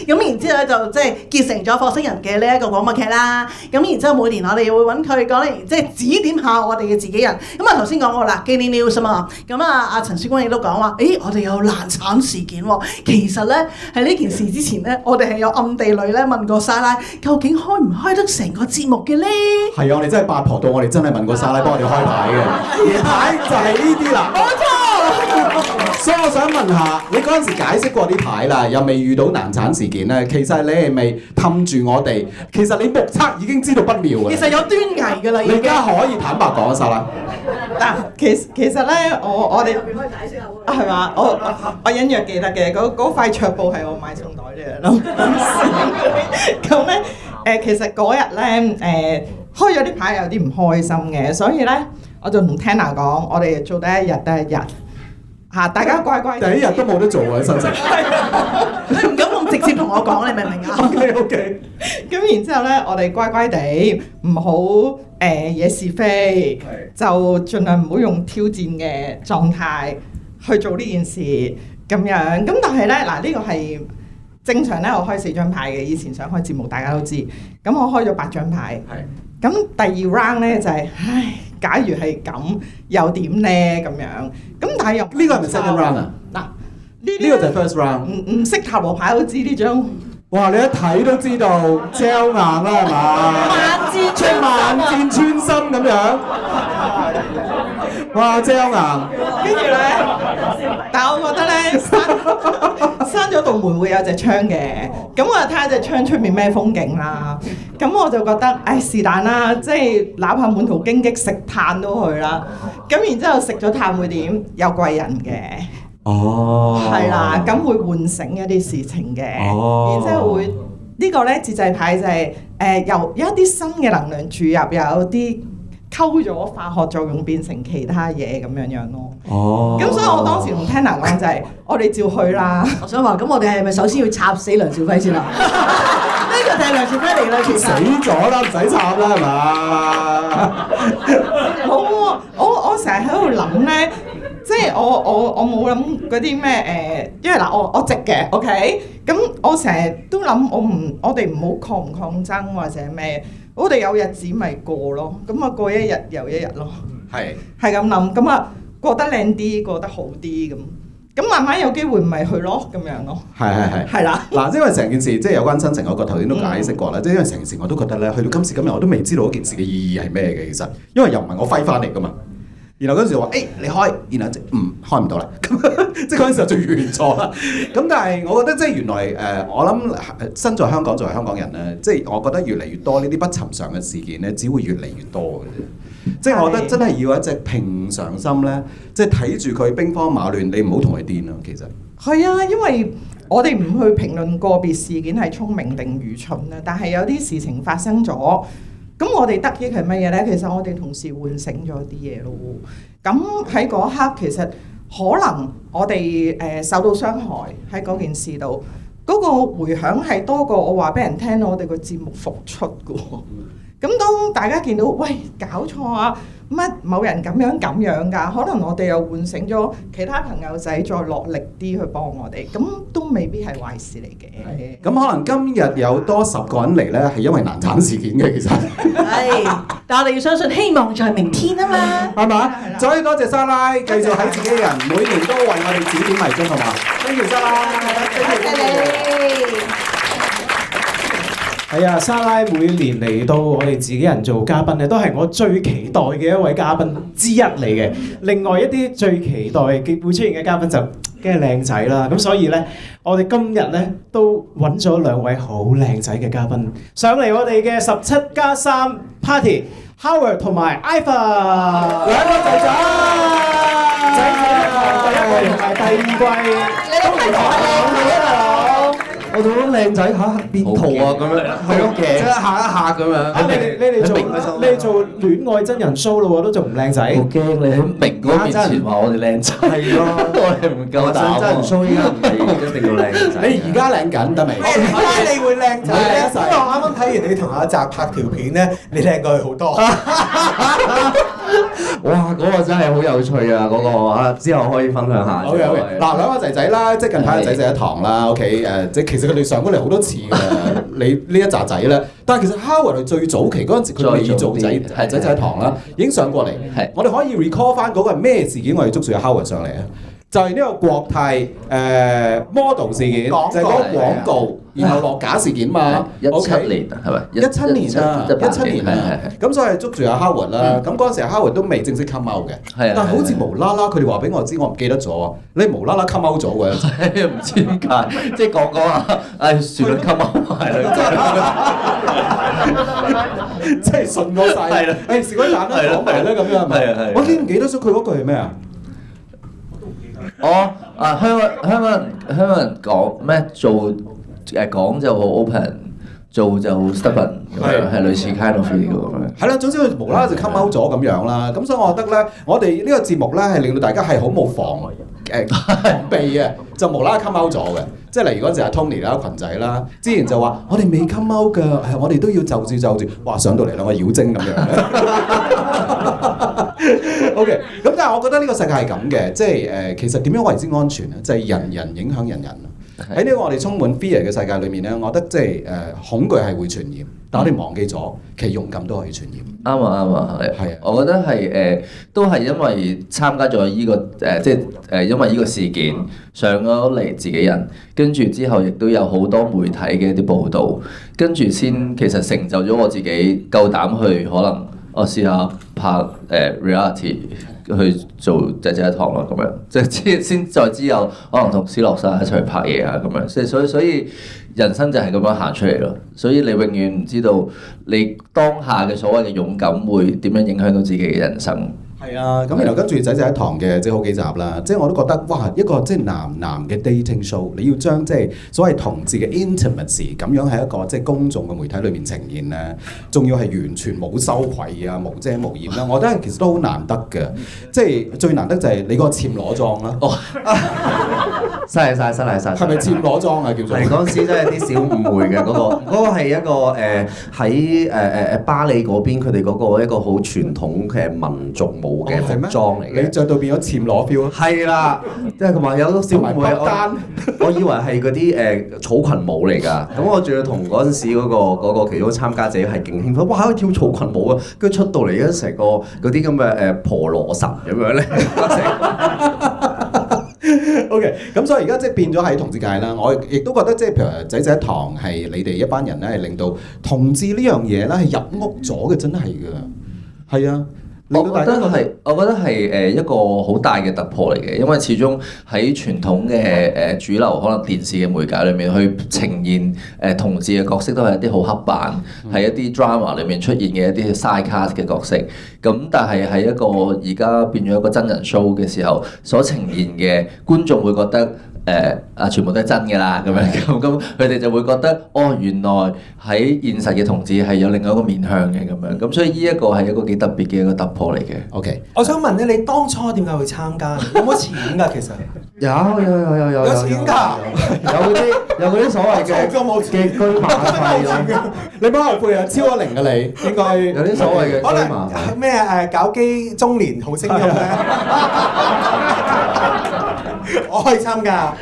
咁然之後咧就即係結成咗火星人嘅呢一個廣播劇啦。咁然之後每年我哋會揾佢講嚟，即係指點下我哋嘅自己人。咁啊頭先講過啦 Gay News 啊嘛，咁阿陳雪君亦都講話，我哋有難產事件喎。其實咧喺呢件事之前咧，我哋係有暗地裏咧問過莎拉，究竟開唔開得成個節目嘅咧？係啊，我哋真係八婆到，我哋真係問過莎拉幫我哋開牌嘅，牌就係呢啲啦。冇錯。所以我想問下，你嗰陣時解釋過啲牌啦，又未遇到難產事件咧，其實你係未氹住我哋？其實你目測已經知道不妙嘅。其實有端倪㗎啦，已經。你而家可以坦白講啊，莎拉。嗱，其實咧，我哋係嘛？我隱約記得嘅嗰塊桌布係我買餸袋嘅咯。咁咧其實嗰日咧開咗啲牌有啲唔開心嘅，所以咧我就同 Tanner 講，我哋做第一日得一日嚇，大家乖乖。第一日都冇得做啊，新城。你唔敢咁直接同我講，你明唔明啊 ？OK。咁然之後咧，我哋乖乖地唔好惹是非，就盡量唔好用挑戰嘅狀態去做呢件事咁樣。咁但係咧嗱，呢個係正常咧，我開4張牌嘅。以前想開節目，大家都知。咁我開咗8張牌。咁第2 round 咧就係、唉，假如係咁又點咧咁樣？咁但係又呢個係咪 second round 啊？嗱，呢個就係 first round。唔識塔羅牌都知呢張。哇！你一睇都知道膠硬啦，係嘛？萬箭穿心咁樣。哇！膠硬。跟住咧，但係我覺得咧，閂咗道門會有隻窗嘅。咁我睇下隻窗出面咩風景啦。咁我就覺得，唉是但啦，即係哪怕滿途荊棘食炭都去啦。咁然之後食咗炭會點？有貴人嘅。哦，係啦，咁會喚醒一啲事情嘅，然之後會呢個咧節制牌就係有一啲新嘅能量注入，有啲溝咗化學作用變成其他嘢咁樣咯。哦，咁所以我當時同 Tanner 講就係我哋照去啦。我想話咁，我哋係咪首先要插死梁兆輝先啦？呢個就係梁兆輝嚟啦，其實死咗啦，唔使插啦，係嘛？好，我成日喺度諗咧。即係我冇諗嗰啲咩因為嗱我直嘅 ，OK，咁我成日都諗我哋唔好抗爭或者咩，我哋有日子咪過咯，咁啊過一日又一日咯，係咁諗，咁啊過得靚啲，過得好啲咁慢慢有機會咪去咯，咁樣咯，係啦。嗱，因為成件事即係有關新城嗰個頭先都解釋過啦，即係因為成件事我都覺得咧，去到今時今日我都未知道嗰件事嘅意義係咩嘅，其實，因為又唔係我揮翻嚟噶嘛。然後嗰陣時話，你開，然後開唔到啦，即係嗰陣時候就完咗啦。咁但係我覺得即係原來我諗身在香港作為香港人咧，即係我覺得越嚟越多呢啲不尋常嘅事件咧，只會越嚟越多嘅啫。即係我覺得真係要一隻平常心咧，即係睇住佢兵荒馬亂，你唔好同佢癲咯。其實係啊，因為我哋唔去評論個別事件係聰明定愚蠢啊，但係有啲事情發生咗。咁我哋得益係乜嘢呢？其實我哋同時喚醒咗啲嘢咯。咁喺嗰一刻，其實可能我哋受到傷害喺嗰件事度，嗰個迴響係多過我話俾人聽我哋個節目復出嘅喎。咁當大家見到喂搞錯啊，乜某人咁樣㗎，可能我哋又喚醒咗其他朋友仔再落力啲去幫我哋，咁都未必係壞事嚟嘅。咁可能今日有多10個人嚟咧，係因為難產事件嘅，其實係，但我哋要相信希望在明天啊嘛，係嘛？所以多謝莎拉，繼續喺自己人，每年都為我哋指點迷津，好嘛？多謝莎拉，多謝你。係啊，莎拉每年嚟到我哋自己人做嘉賓咧，都係我最期待嘅一位嘉賓之一嚟嘅。另外一啲最期待嘅會出現嘅嘉賓就梗係靚仔啦。咁所以咧，我哋今日咧都揾咗兩位好靚仔嘅嘉賓上嚟我哋嘅17+3 Party，Howard 同埋 Ivan 兩個仔仔，第一季同埋第二季，你哋快講啊！我做咗靚仔嚇變圖啊咁樣，係咯，即係下一下咁樣。啊！你哋做戀愛真人 show 咯喎，都仲唔靚仔？好驚你喺明哥面前話我哋靚仔，係咯，我哋唔夠膽。真人 show 依家唔係一定要靚仔。你而家靚緊得未？點解你會靚仔咧？因為我啱啱睇完你同阿澤拍條片咧，你靚過佢好多。哇！嗰個真係好有趣啊！嗰個啊，之後可以分享下。OK，嗱兩個仔仔啦，即係近排仔仔一堂啦。OK，即係其實佢哋上過嚟好多次㗎。你呢一紮仔咧，但係其實 Howard 係最早期嗰陣時，佢未做仔仔一堂啦，已經上過嚟。係，我哋可以 recall 翻嗰個係咩事件，我哋捉住 Howard 上嚟啊！就係呢個國泰model 事件，就係嗰個廣告，然後落架事件嘛。17年係咪？17年啊，17年啊。咁所以捉住阿 Howard 啦。咁嗰陣時阿 Howard 都未正式 come out 嘅。係啊。但係好似無啦啦，佢哋話俾我知，我唔記得咗啊。你無啦啦 come out 咗嘅。唔知點解，即係講下，唉，算啦 come out 埋啦。即係順過晒。係啦。誒，時鬼蛋啦，講埋啦咁樣係咪？係啊。我已經唔記得咗佢嗰句係咩啊？香港人講咩做講就好 open， 做就 stubborn 咁樣，係類似 kind of feel 咁樣。係啦，總之佢無啦啦就 come out 咗咁樣啦。咁所以我覺得咧，我哋呢個節目咧係令到大家係好冇防備嘅，就無啦啦 come out 咗嘅。即係例如嗰陣時阿 Tony 啦、群仔啦，之前就話我哋未 come out 㗎，我哋都要就住，哇上到嚟兩個妖精咁樣。OK， 咁但係我覺得呢個世界係咁嘅，即係其實點樣為之安全咧？就係人人影響人人。喺呢個我哋充滿 fear 嘅世界裏面咧，我覺得即係恐懼係會傳染，但我哋忘記咗，其實勇敢都可以傳染。啱啊，係啊，我覺得係都係因為參加咗依個即係因為依個事件上咗嚟自己人，跟住之後亦都有好多媒體嘅一啲報導，跟住先其實成就咗我自己夠膽去可能我試下拍reality。去做仔仔一堂咯，咁樣即係先再之後，可能同斯洛莎一齊拍嘢啊，咁樣，所以人生就係咁樣行出嚟咯。所以你永遠唔知道你當下嘅所謂嘅勇敢會點樣影響到自己嘅人生。係啊，咁然後跟住仔仔一堂嘅即係好幾集啦，即係我都覺得哇，一個即係男嘅 dating show，你要將即係所謂同志嘅 intimacy 咁樣喺一個即係公眾嘅媒體裏面呈現咧，仲要係完全冇羞愧啊、無遮無掩啦，我覺得其實都好難得嘅。即係最難得就係你嗰個暹羅裝啦。哦，犀利晒！係咪暹羅裝啊？叫做係嗰陣時真係有啲小誤會嘅嗰個係一個喺巴黎嗰邊佢哋嗰個一個好傳統嘅民族舞嘅服裝嚟嘅。你着到變咗暹羅 feel 啊？係啦，即係同埋有小誤會。我以為係嗰啲草裙舞嚟㗎。咁我仲要同嗰陣時嗰個其中參加者係勁興奮，哇！可以跳草裙舞啊！跟住出到嚟咧，成個嗰啲咁嘅婆羅神咁樣咧。OK， 咁所以而家即係變咗喺同志界啦，我亦都覺得即係譬如仔仔一堂係你哋一班人咧，係令到同志呢樣嘢咧係入屋咗嘅，真係㗎，係啊。我覺得係一個好大嘅突破嚟嘅，因為始終喺傳統嘅主流可能電視嘅媒介裏面去呈現同志嘅角色都係一啲好刻板，係一啲 drama 裏面出現嘅一啲 side cast 嘅角色。咁但係喺一個而家變咗一個真人 show 嘅時候，所呈現嘅觀眾會覺得全部都係真㗎啦，咁佢哋就會覺得哦，原來喺現實嘅同志係有另外一個面向嘅咁樣，咁所以呢一個係一個幾特別嘅一個突破嚟嘅。OK， 我想問咧，你當初點解會參加？有冇錢㗎？其實有錢㗎，有嗰啲所謂嘅居馬費咯。你冇後悔啊？超咗0㗎你，應該有啲所謂嘅可能咩搞基中年好聲音咧？我可以參加，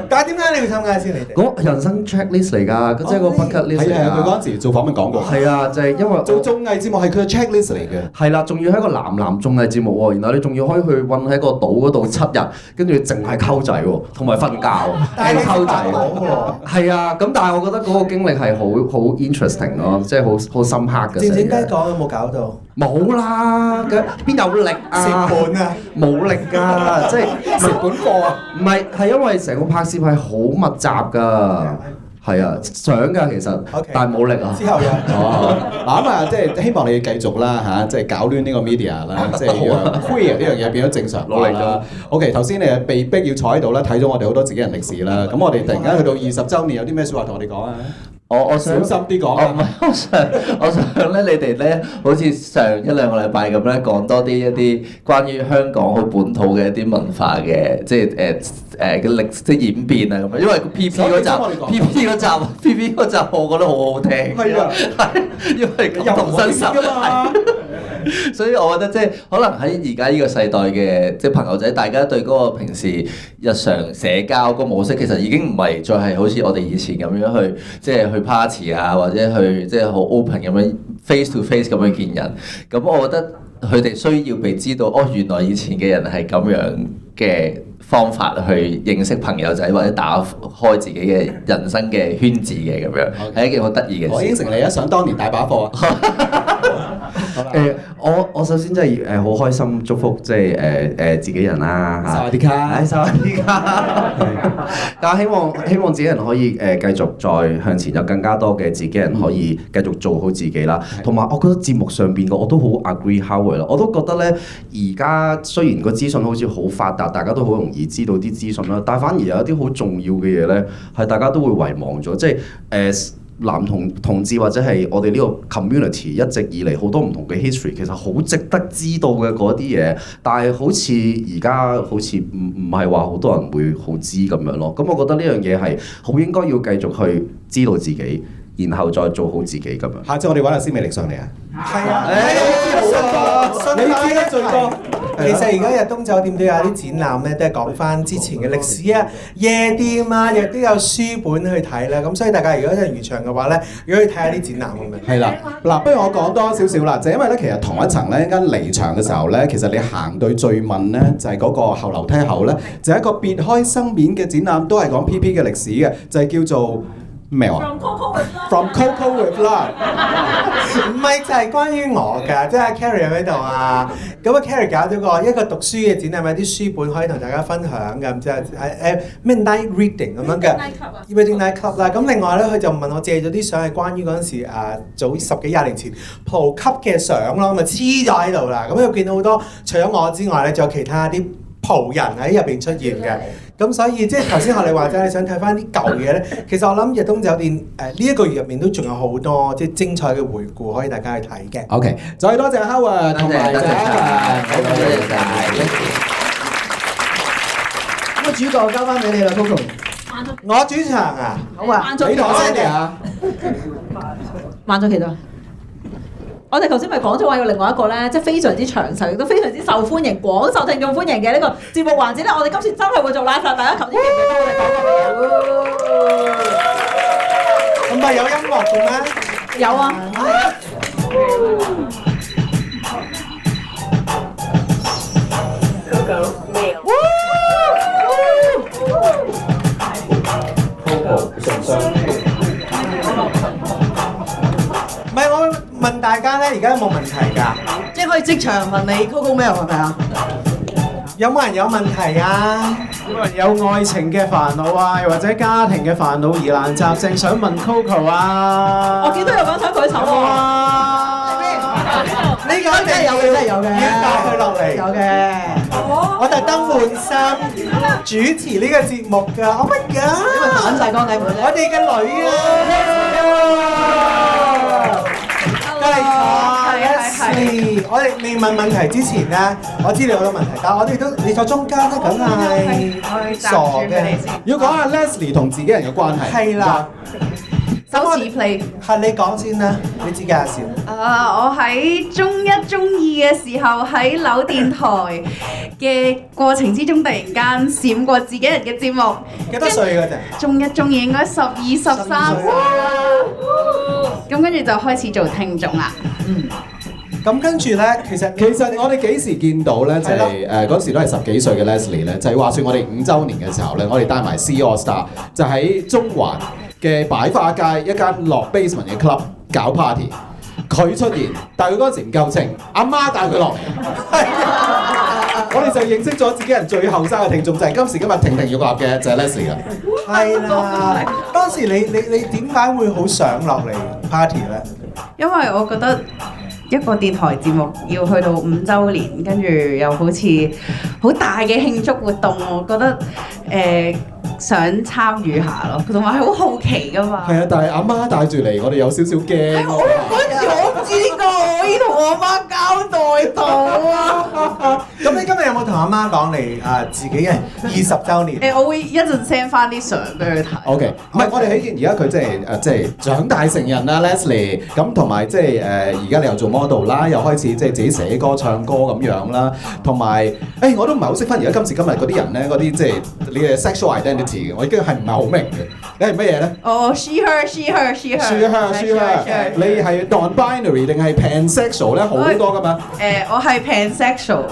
但係點解你要參加先？你哋嗰人生 checklist 嚟㗎，即係個 bucket list 嚟㗎。係啊，佢嗰陣時做訪問講過。係啊，就係因為做綜藝節目係佢嘅 checklist 嚟嘅。係啦，仲要係一個男綜藝節目喎，然後你仲要可以去韞喺個島嗰度7日，跟住淨係溝溝仔喎，同埋瞓覺，但係你溝仔講喎。係啊，咁但係我覺得嗰個經歷係好 interesting 咯，即係好深刻嘅。靜靜雞講有冇搞到？冇啦，邊有力啊？蝕本啊！冇力㗎，即係蝕本貨啊！唔係，係因為成個拍攝係好密集㗎。係啊，想㗎其實，但係冇力啊。之後有嗱咁啊，即係希望你繼續啦嚇，即係搞亂呢個 media 啦，即係讓 queer 呢樣嘢變咗正常化啦。OK， 頭先你係被逼要坐喺度啦，睇咗我哋好多自己人歷史啦。咁我哋突然間去到20週年，有啲咩説話同我哋講啊？我想小心啲講。唔係，我想咧，你哋咧，好似上1、2個禮拜咁咧，講多啲一啲關於香港好本土嘅一啲文化嘅，即係嘅歷即係演變啊咁樣。因為 PP 嗰集，我覺得好好聽。係啊，因為感同身受㗎嘛。所以我覺得即係可能喺而家呢個世代嘅即係朋友仔，大家對嗰個平時日常社交個模式其實已經唔係再係好似我哋以前咁樣去即係去 party 啊，或者去即係好 open 咁樣 face to face 咁樣見人。咁我覺得佢哋需要被知道，哦，原來以前嘅人係咁樣嘅方法去認識朋友仔，或者打開自己嘅人生嘅圈子嘅咁樣，係一件好得意嘅事。我應承你啊，想當年大把貨啊！我首先真係好開心，祝福即係自己人啦嚇。薩瓦迪卡，薩瓦迪卡。但係希望自己人可以繼續再向前，有更加多嘅自己人可以繼續做好自己啦。同埋我覺得節目上邊嘅我都好 agree Howard 啦，我都覺得咧而家雖然個資訊好似好發達，大家都好容易知道啲資訊啦，但係反而有一啲好重要嘅嘢咧，係大家都會遺忘咗，即係男同志或者係我哋呢個 community 一直以嚟好多唔同嘅 history， 其實好值得知道嘅嗰啲嘢，但係好似而家好似唔係話好多人會好知咁樣咯。咁我覺得呢樣嘢係好應該要繼續去知道自己，然後再做好自己咁樣。下次我哋揾阿施美力上嚟啊！係啊，你知得最多。其實而家日東酒店都有啲展覽咧，都係講翻之前嘅歷史啊、夜店啊，亦都有書本去睇啦。咁所以大家如果真係如場嘅話咧，如果去睇下啲展覽咁樣。係啦，嗱，不如我講多少少啦，就因為咧，其實同一層咧，一間離場嘅時候咧，其實你行對最問咧，就係嗰個後樓梯口咧，就係一個別開生面嘅展覽，都係講 PP 嘅歷史嘅，就係叫做咩話 ？From Coco with Love 唔係就係關於我㗎，即係 Carrie 喺度啊。咁啊 Carrie 搞咗一個讀書嘅展覽，有啲書本可以同大家分享嘅，咁就係咩 night reading 咁樣嘅 reading night club 啦。咁另外咧，佢就問我借咗啲相係關於嗰陣時早10幾20年前葡級嘅相咯，咪黐咗喺度啦。咁又見到好多除咗我之外咧，仲有其他啲葡人喺入邊出現嘅。咁所以即係頭先我哋話齋，你想睇翻啲舊嘢咧，其實我諗日東酒店呢一個月入面都仲有好多即係精彩嘅回顧可以大家去睇嘅。OK，再多謝 Howard 同埋謝 Howard， 好多謝晒。咁啊，主角交翻俾你啦 ，Coco。我主場啊，好啊，你同 Sandy 啊，慢咗幾多？我哋頭先咪講咗話有另外一個咧，即係非常之長壽，亦都非常之受歡迎、廣受聽眾歡迎嘅呢個節目環節咧。我哋今次真係會做 live 啦！大家頭先記唔記得我哋講過？唔係有音樂嘅咩？有啊。唔係我問大家咧，而家有冇問題㗎？即係可以即場問你 Coco Mail 係咪啊？有冇人有問題啊？有愛情嘅煩惱啊，又或者家庭嘅煩惱疑難雜症，想問 Coco 啊？我見到有個想舉手喎。呢個一定有嘅，真係有嘅，要帶佢落嚟。有嘅。我特登換衫主持呢個節目㗎。Oh my god！因為彈曬光仔門啫。我哋嘅女啊！都係Leslie。我哋未問問題之前咧，我知你有好多問題，但係我哋都你坐中間咧，梗係傻嘅。要講下 Leslie 同自己人嘅關係。係啦。手指 play 係你講先啦，你自己介紹。我喺中1、中2嘅時候喺柳電台嘅過程之中，突然間閃過自己人嘅節目。幾多歲嗰陣？中1、中2應該12、13歲啦。咁跟住就開始做聽眾啦。咁跟住咧，其實我哋幾時見到咧？就係嗰時都係10幾歲嘅 Leslie 咧，就係話説我哋5週年嘅時候咧，我哋帶埋 C All Star 就喺中環嘅擺花街一間落 basement 嘅 club 搞 party。佢出現，但係佢嗰陣時唔夠稱，阿媽帶佢落嚟。我哋就認識咗自己人最後生嘅聽眾，就係今時今日亭亭玉立嘅就係 Leslie 啦。係啦，當時你點解會好想落嚟 party 咧？因為我覺得一個電台節目要去到5週年，跟住又好似好大嘅慶祝活動，我覺得想參與下咯，同埋係好好奇噶嘛。係啊，但係阿媽帶住嚟，我哋有少少驚咯。我唔知呢個，我要同我媽交代到啊！咁你今日有冇同阿媽講你自己嘅20週年？我會一陣 send 翻啲相俾佢睇。OK， 唔係我哋喺見而家佢即係長大成人啦 ，Leslie， 咁同埋即係而家你又做 model 啦，又開始即係自己寫歌唱歌咁樣啦，同埋我都唔係好識分而家今時今日嗰啲人咧，嗰啲即係你嘅 sexual identity。我已經係唔係好明嘅，你係乜嘢咧？哦 ，she her。你係 non-binary 定係 pansexual 咧？好多噶嘛。我係 pansexual。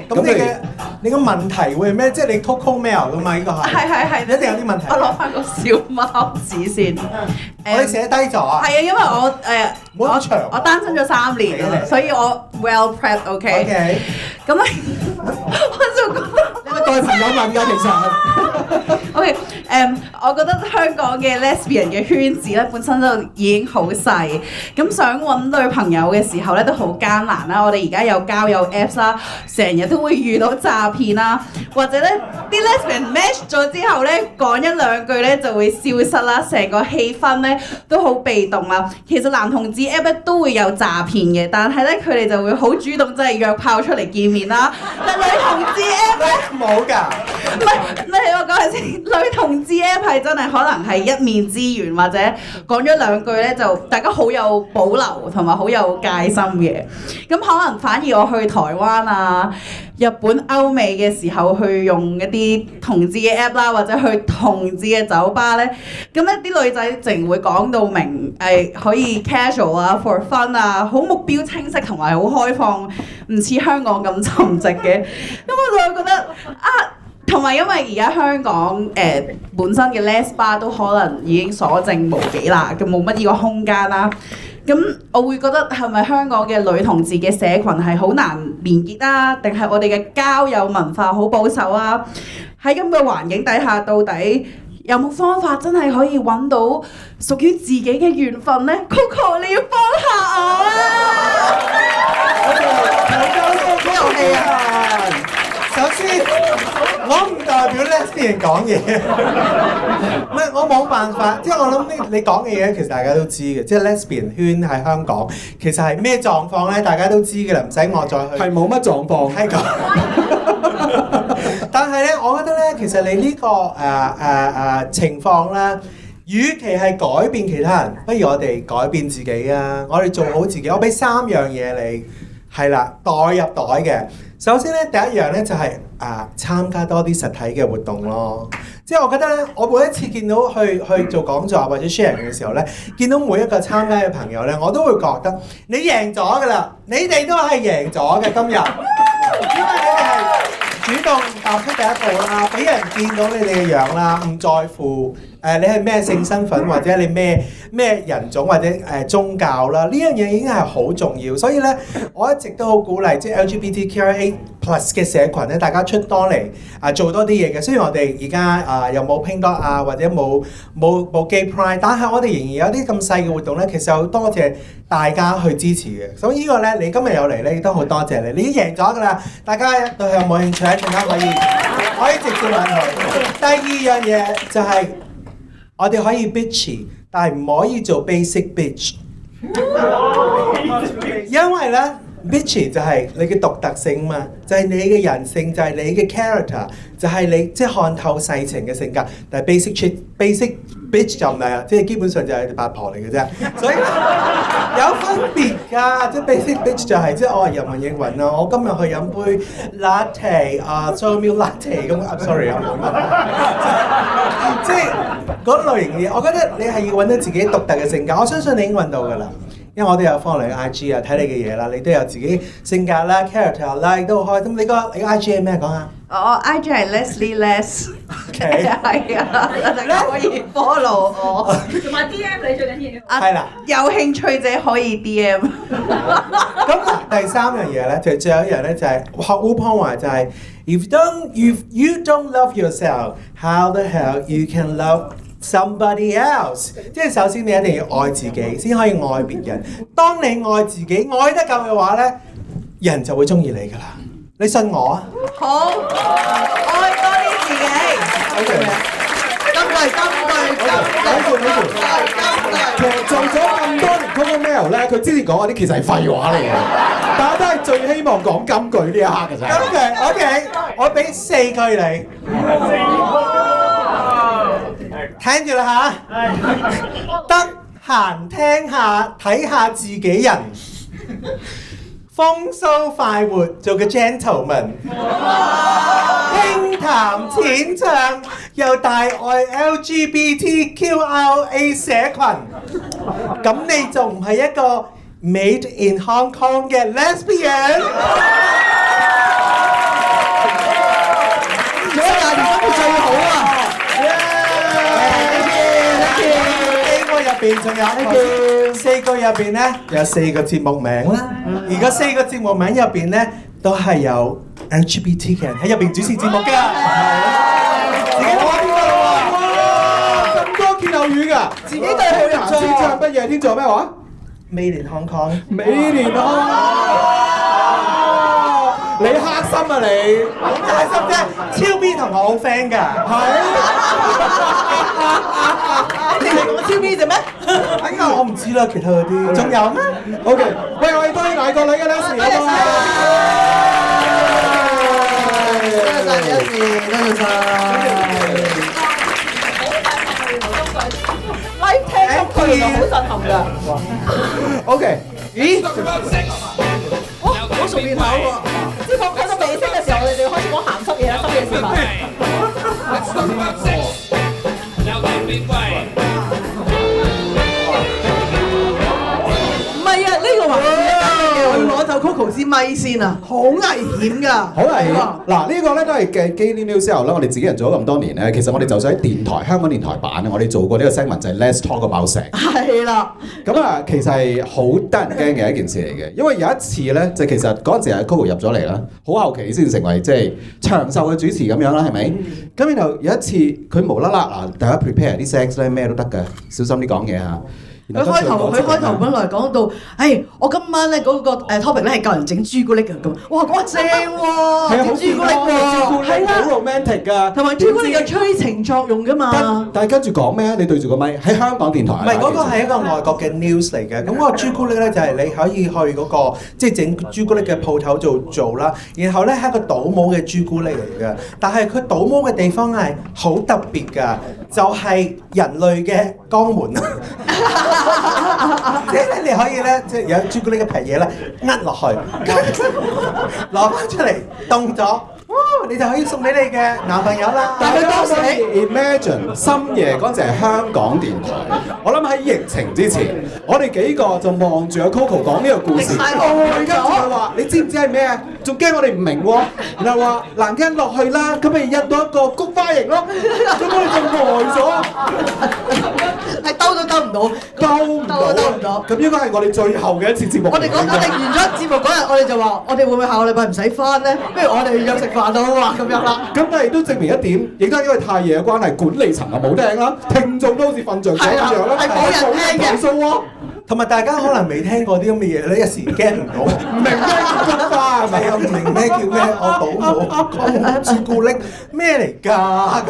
咁你個問題會係咩？即係你 Coco Mail 噶嘛？呢個係一定有啲問題。我攞翻個小貓紙先。我哋寫低咗啊。係啊，因為我單身咗3年，所以我 well prepped。OK。咁咧，我就覺得代朋友問㗎，其實。OK， 我覺得香港嘅 lesbian 嘅圈子咧，本身就已經好細，咁想揾女朋友嘅時候咧都好艱難啦。我哋而家有交友 apps 啦，成日都會遇到詐騙啦，或者咧啲 lesbian match 咗之後咧講1兩句咧就會消失啦，成個氣氛咧都好被動啦。其實男同志 app 咧都會有詐騙嘅，但係咧佢哋就會好主動，即係約炮出嚟見面啦。但女同志 app 咧冇㗎，唔係我講係先，女同志 app 係真係可能係一面之緣，或者講咗2句咧就大家好有保留同埋好有戒心嘅。咁可能反而我去台灣啊、日本、歐美嘅時候去用一啲同志嘅 app 啦，或者去同志嘅酒吧咧，咁咧啲女仔淨會講到明可以 casual 啊 for fun 啊，好目標清晰同埋好開放，唔似香港咁沉寂嘅。咁我就會覺得同埋因為而家香港本身嘅 les bar 都可能已經所剩無幾啦，咁冇乜呢個空間啦。咁我會覺得係咪香港嘅女同志嘅社群係好難連結啊？定係我哋嘅交友文化好保守啊？喺咁嘅環境底下，到底有冇方法真係可以揾到屬於自己嘅緣分呢？ Coco 你要幫下我好遊戲啊！首先，我唔代表 lesbian 講嘢，唔係我冇辦法，即係我諗你講嘅嘢其實大家都知嘅，即係 lesbian 圈喺香港其實係咩狀況咧？大家都知嘅啦，唔使我再去。係冇乜狀況。係咁。但係咧，我覺得咧，其實你呢個情況咧，與其係改變其他人，不如我哋改變自己啊！我哋做好自己。我俾3樣嘢你，係啦，袋入袋嘅。首先咧，第一樣咧就係參加多啲實體嘅活動咯。即係我覺得咧，我每一次見到去做講座或者 share 嘅時候咧，見到每一個參加嘅朋友咧，我都會覺得你贏咗㗎啦！你哋都係贏咗嘅今日，因為你哋係主動踏出第一步啦，俾人見到你哋嘅樣啦，唔在乎你係咩性身份或者你咩人種或者宗教啦，呢樣嘢已經係好重要。所以咧，我一直都好鼓勵即係 LGBTQIA+ 嘅社群咧，大家出多嚟做多啲嘢嘅。雖然我哋而家又冇 Pink Dot 啊，或者冇 Gay Pride， 但係我哋仍然有啲咁細嘅活動咧，其實好多謝大家去支持嘅。所以呢個咧，你今日有嚟咧，亦都好多謝你。你已經贏咗㗎啦，大家對佢有冇興趣咧，陣間可以直接問佢。第二樣嘢就係我哋可以 bitchy， 但係唔可以做 basic bitch， 因為咧。bitchy 就係你嘅獨特性嘛，就係你嘅人性，就係你嘅 character， 就係你即係看透世情嘅性格。但係 basic bitch 就唔係啦，即係基本上就係八婆嚟嘅啫。所以有分別㗎，即係 basic bitch 就係即係我係人云亦云啊！我今日去飲杯 latte soy milk latte 咁 ，sorry 啊，即係嗰類型嘅嘢。我覺得你係要揾到自己獨特嘅性格，我相信你已經揾到㗎啦。因為我都有 follow 你 IG 啊，睇你嘅嘢啦，你都有自己性格啦、character 啦，亦都好開心。你個 IG 係咩講下？我 IG 係 Leslie Les， OK 係啊，大家可以 follow 我。同埋 DM 你最緊要。係啦，有興趣者可以 DM。咁第三樣嘢咧，就最後一樣咧就係學 Upon 話就係 if you don't love yourself, how the hell you can love somebody else？ 即係首先你一定要愛自己，先可以愛別人。當你愛自己愛得夠嘅話咧，人就會中意你㗎啦。你信我啊？好，愛多啲自己。OK。其實做咗咁多年 Coco Mail 咧，佢之前講嗰啲其實係廢話嚟嘅，大家都係最希望講金句呢一刻嘅啫。金句 OK， 我俾4句你，聽住啦嚇，得閒聽下睇下自己人。風騷快活，做個 gentleman， 輕談淺唱，又大愛 LGBTQIA 社群，咁你就唔係一個 made in Hong Kong 嘅 lesbian。做咗廿年都最好啊！仲有4個入邊咧，有4個節目名啦。而嗰4個節目名入邊咧，都係有 LGBT 嘅人喺入邊主持節目㗎。自己講邊個啦喎？咁多歇後語㗎，自己都係好人天唱乜嘢？天做咩話？Made in Hong Kong。Made in Hong Kong。你黑心啊你！咁黑心啫，超 B 同我好 friend 㗎。你係講超 B 啫咩？哎呀，我唔知啦，其他嗰啲。仲有咩 ？OK， 喂，我哋多謝大個女嘅 Leslie，多謝晒，多謝 Leslie，多謝晒。Live 聽金句就好震撼㗎。OK， 咦？好熟面口喎！即係講到尾聲嘅時候，我哋就要開始講鹹濕嘢啦，深夜視頻。唔係啊，呢個環節我要攞走 Coco 支咪先啊，好危險㗎！好危險！嗱，呢個咧都係嘅 Gay News 之後咧，我哋自己人做咗咁多年咧，其實我哋就算喺電台香港電台版，我哋做過呢個 segment 就係 Let's Talk About Sex。係啦。咁啊，其實係好得人驚嘅一件事嚟嘅，因為有一次咧，就其實嗰陣時係 Coco 入咗嚟啦，好後期先成為即係長壽嘅主持咁樣啦，係咪？咁然後有一次佢無啦啦嗱，大家 prepare 啲 sex 咧咩都得㗎，小心啲講嘢嚇。佢開頭本來講到，我今晚咧嗰個topic 咧係教人整朱古力嘅咁，哇講正喎，整朱古力喎，係啦，好 romantic 㗎，同埋朱古力有催情作用㗎嘛。但係跟住講咩啊？你對住個咪喺香港電台。唔係嗰個係一個外國嘅 news 嚟嘅，咁嗰個朱古力咧就係你可以去嗰個即係整朱古力嘅鋪頭做啦，然後咧係一個倒模嘅朱古力嚟嘅，但係佢倒模嘅地方係好特別㗎，就係人類嘅肛門。即係你可以咧，即係有朱古力嘅皮嘢咧，落去，攞翻出嚟，凍咗，你就可以送俾你嘅男朋友啦。但係當時 imagine 深夜嗰陣時係香港電台，我諗喺疫情之前，我哋幾個就望住阿 Coco 講呢個故事，跟住佢話：你知唔知係咩啊？仲驚我哋唔明喎，然後話男人落去啦，咁咪印到一個菊花形咯，咁我哋就呆咗，係兜都兜唔到，兜唔到，咁應該係我哋最後嘅一次節目。我哋完咗節目嗰日，我哋就話：我哋會唔會下個禮拜唔使翻咧？不如我哋約食飯都好啊，咁樣啦。咁但係都證明一點，亦都係因為太夜嘅關係，管理層啊冇聽啦，聽眾都好似瞓着咗咁樣啦，係冇人聽嘅。投訴喎。同埋大家可能未聽過啲咁嘅嘢咧，一時 get 唔到，唔明咩叫菊花係咪啊？唔明咩叫咩？我倒朱古力咩嚟㗎？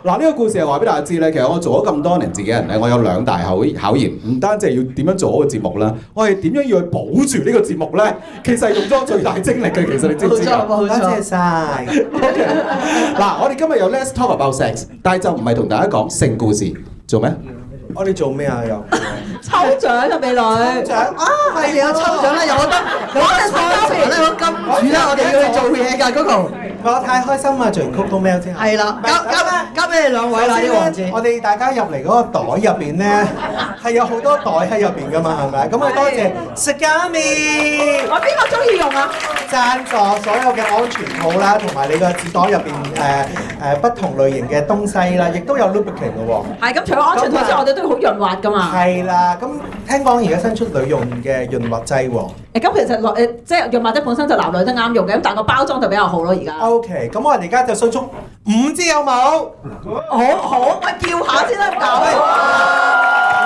嗱，呢個故事係話俾大家知咧，其實我做咗咁多年自己人咧，我有兩大考驗，唔單止係要點樣做好個節目啦，我係點樣要去保住呢個節目咧？其實係用咗最大精力嘅，其實你知唔知啊？多謝晒。OK， 嗱，我哋今日有 Let's Talk About Sex， 但係就唔係同大家講性故事，做咩？我哋做咩啊？又抽獎啊，美女！抽獎啊，係啊，抽獎啦！有得抽獎咧，係個金主啦，我哋要去做嘢㗎嗰個。我太開心啊！做完曲都喵之後。係啦，交俾你兩位啦呢個環節。我哋大家入嚟嗰個袋入邊咧，係有好多袋喺入邊㗎嘛，係咪？咁我多謝 Sagami。我邊個中意用啊？贊助所有嘅安全套啦，同埋你個紙袋入邊不同類型嘅東西啦，亦都有 lubricant 嘅喎。係咁，除咗安全套之外，我哋都要好潤滑㗎嘛。係啦，咁聽講而家新出女用嘅潤滑劑喎。咁其實即係潤滑劑本身就男女都啱用嘅，咁但係個包裝就比較好咯，而家。OK，咁我哋而家就送出5支有冇？好，我叫下先啦，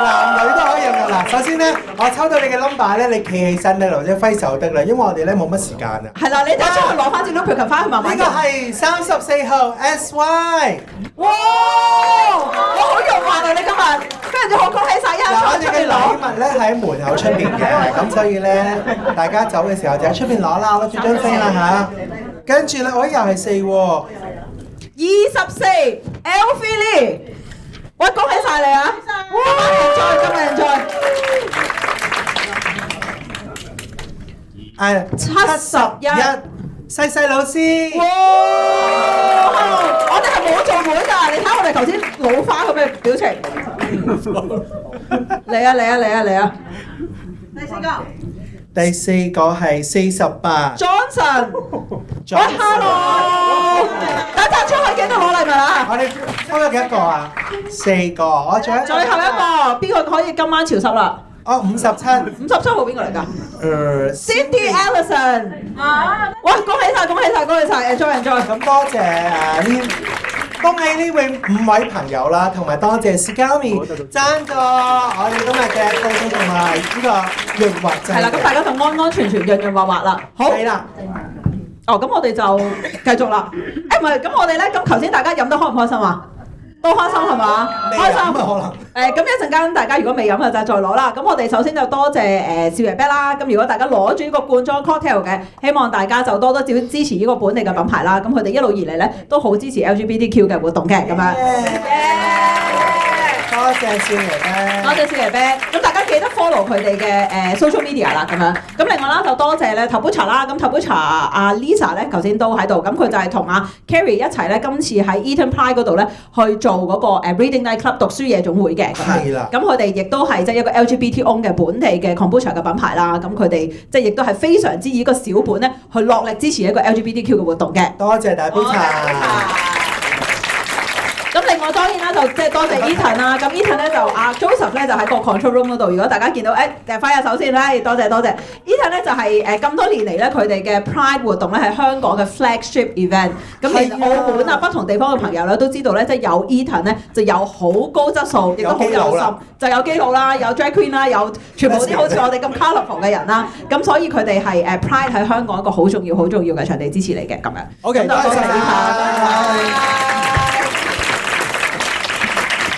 男女都可以用㗎嗱。首先咧，我抽到你嘅 number 咧，你企起身咧，或者揮手得啦，因為我哋咧冇乜時間啊。係啦，你睇出去攞翻支 lubricant 翻去慢慢用。呢個係34號 SY。哇！我好潤滑啊！你今日，跟住我恭喜晒一嗱，我哋嘅禮物咧喺門口出邊嘅，咁所以咧，大家走嘅時候就喺出邊攞啦，攞住張飛啦嚇。跟住咧，我又係4喎。24 Elfie， 喂，恭喜晒你啊！哇，今日再。71細細老師。哇！我哋係冇做會㗎，你睇我哋頭先老花咁嘅表情。嚟啊！第四個係48。Johnson， 喂 ，hello， 等陣出去幾度攞禮物啊？我哋抽咗幾多個啊？4個，我仲有最後一個，邊個可以今晚潮濕啦？哦，57。57號邊個嚟㗎？Cindy Allison。喂，恭喜晒！Enjoy。咁多謝恭喜呢5位朋友啦，同埋多謝 Sagami 贊助我哋今日嘅高通同埋呢個潤滑劑。係啦，咁大家就安安全全、潤滑滑啦。好。係啦。哦，咁我哋就繼續啦。唔係，咁我哋咧，咁頭先大家飲得開唔開心啊？都開心係嘛？開心可能。咁一陣間大家如果未飲嘅就再攞啦。咁我哋首先就多謝少爺啤啦。咁如果大家攞住呢個罐裝 cocktail 嘅，希望大家就多多支持呢個本地嘅品牌啦。咁佢哋一路以嚟咧都好支持 LGBTQ 嘅活動嘅咁樣。多謝少爺啤。多謝少爺啤。咁大家記得 follow 佢哋嘅social media 啦咁樣。咁另外啦就多謝咧 Tabucha 啦。咁 Tabucha 阿 Lisa 咧頭先都喺度。咁佢就係同阿 Carrie 一齊咧，今次喺 Eton Pride 嗰度咧去做嗰個Reading Night Club 讀書夜總會嘅。係啦。咁佢哋亦都係即係一個 LGBT own 嘅本地嘅 kombucha 嘅品牌啦。咁佢哋即係亦都係非常之以一個小本咧去落力支持一個 LGBTQ 嘅活動嘅。多謝大 Tabucha。咁另外當然啦，就即係多謝 Eton 啦。咁 Eton 咧就阿 Joseph 咧就喺個 control room 嗰度。如果大家見到揮下手先啦，多謝。Eton 咧就係咁多年嚟咧，佢哋嘅 Pride 活動咧係香港嘅 flagship event。咁其實澳門啊不同地方嘅朋友咧都知道咧，即係有 Eton 咧就有好高質素，亦都好有心，就有基佬啦，有 drag queen 啦，有全部啲好似我哋咁 colourful 嘅人啦。咁所以佢哋係Pride 喺香港一個好重要嘅場地支持嚟嘅咁樣。OK，多謝 Eton。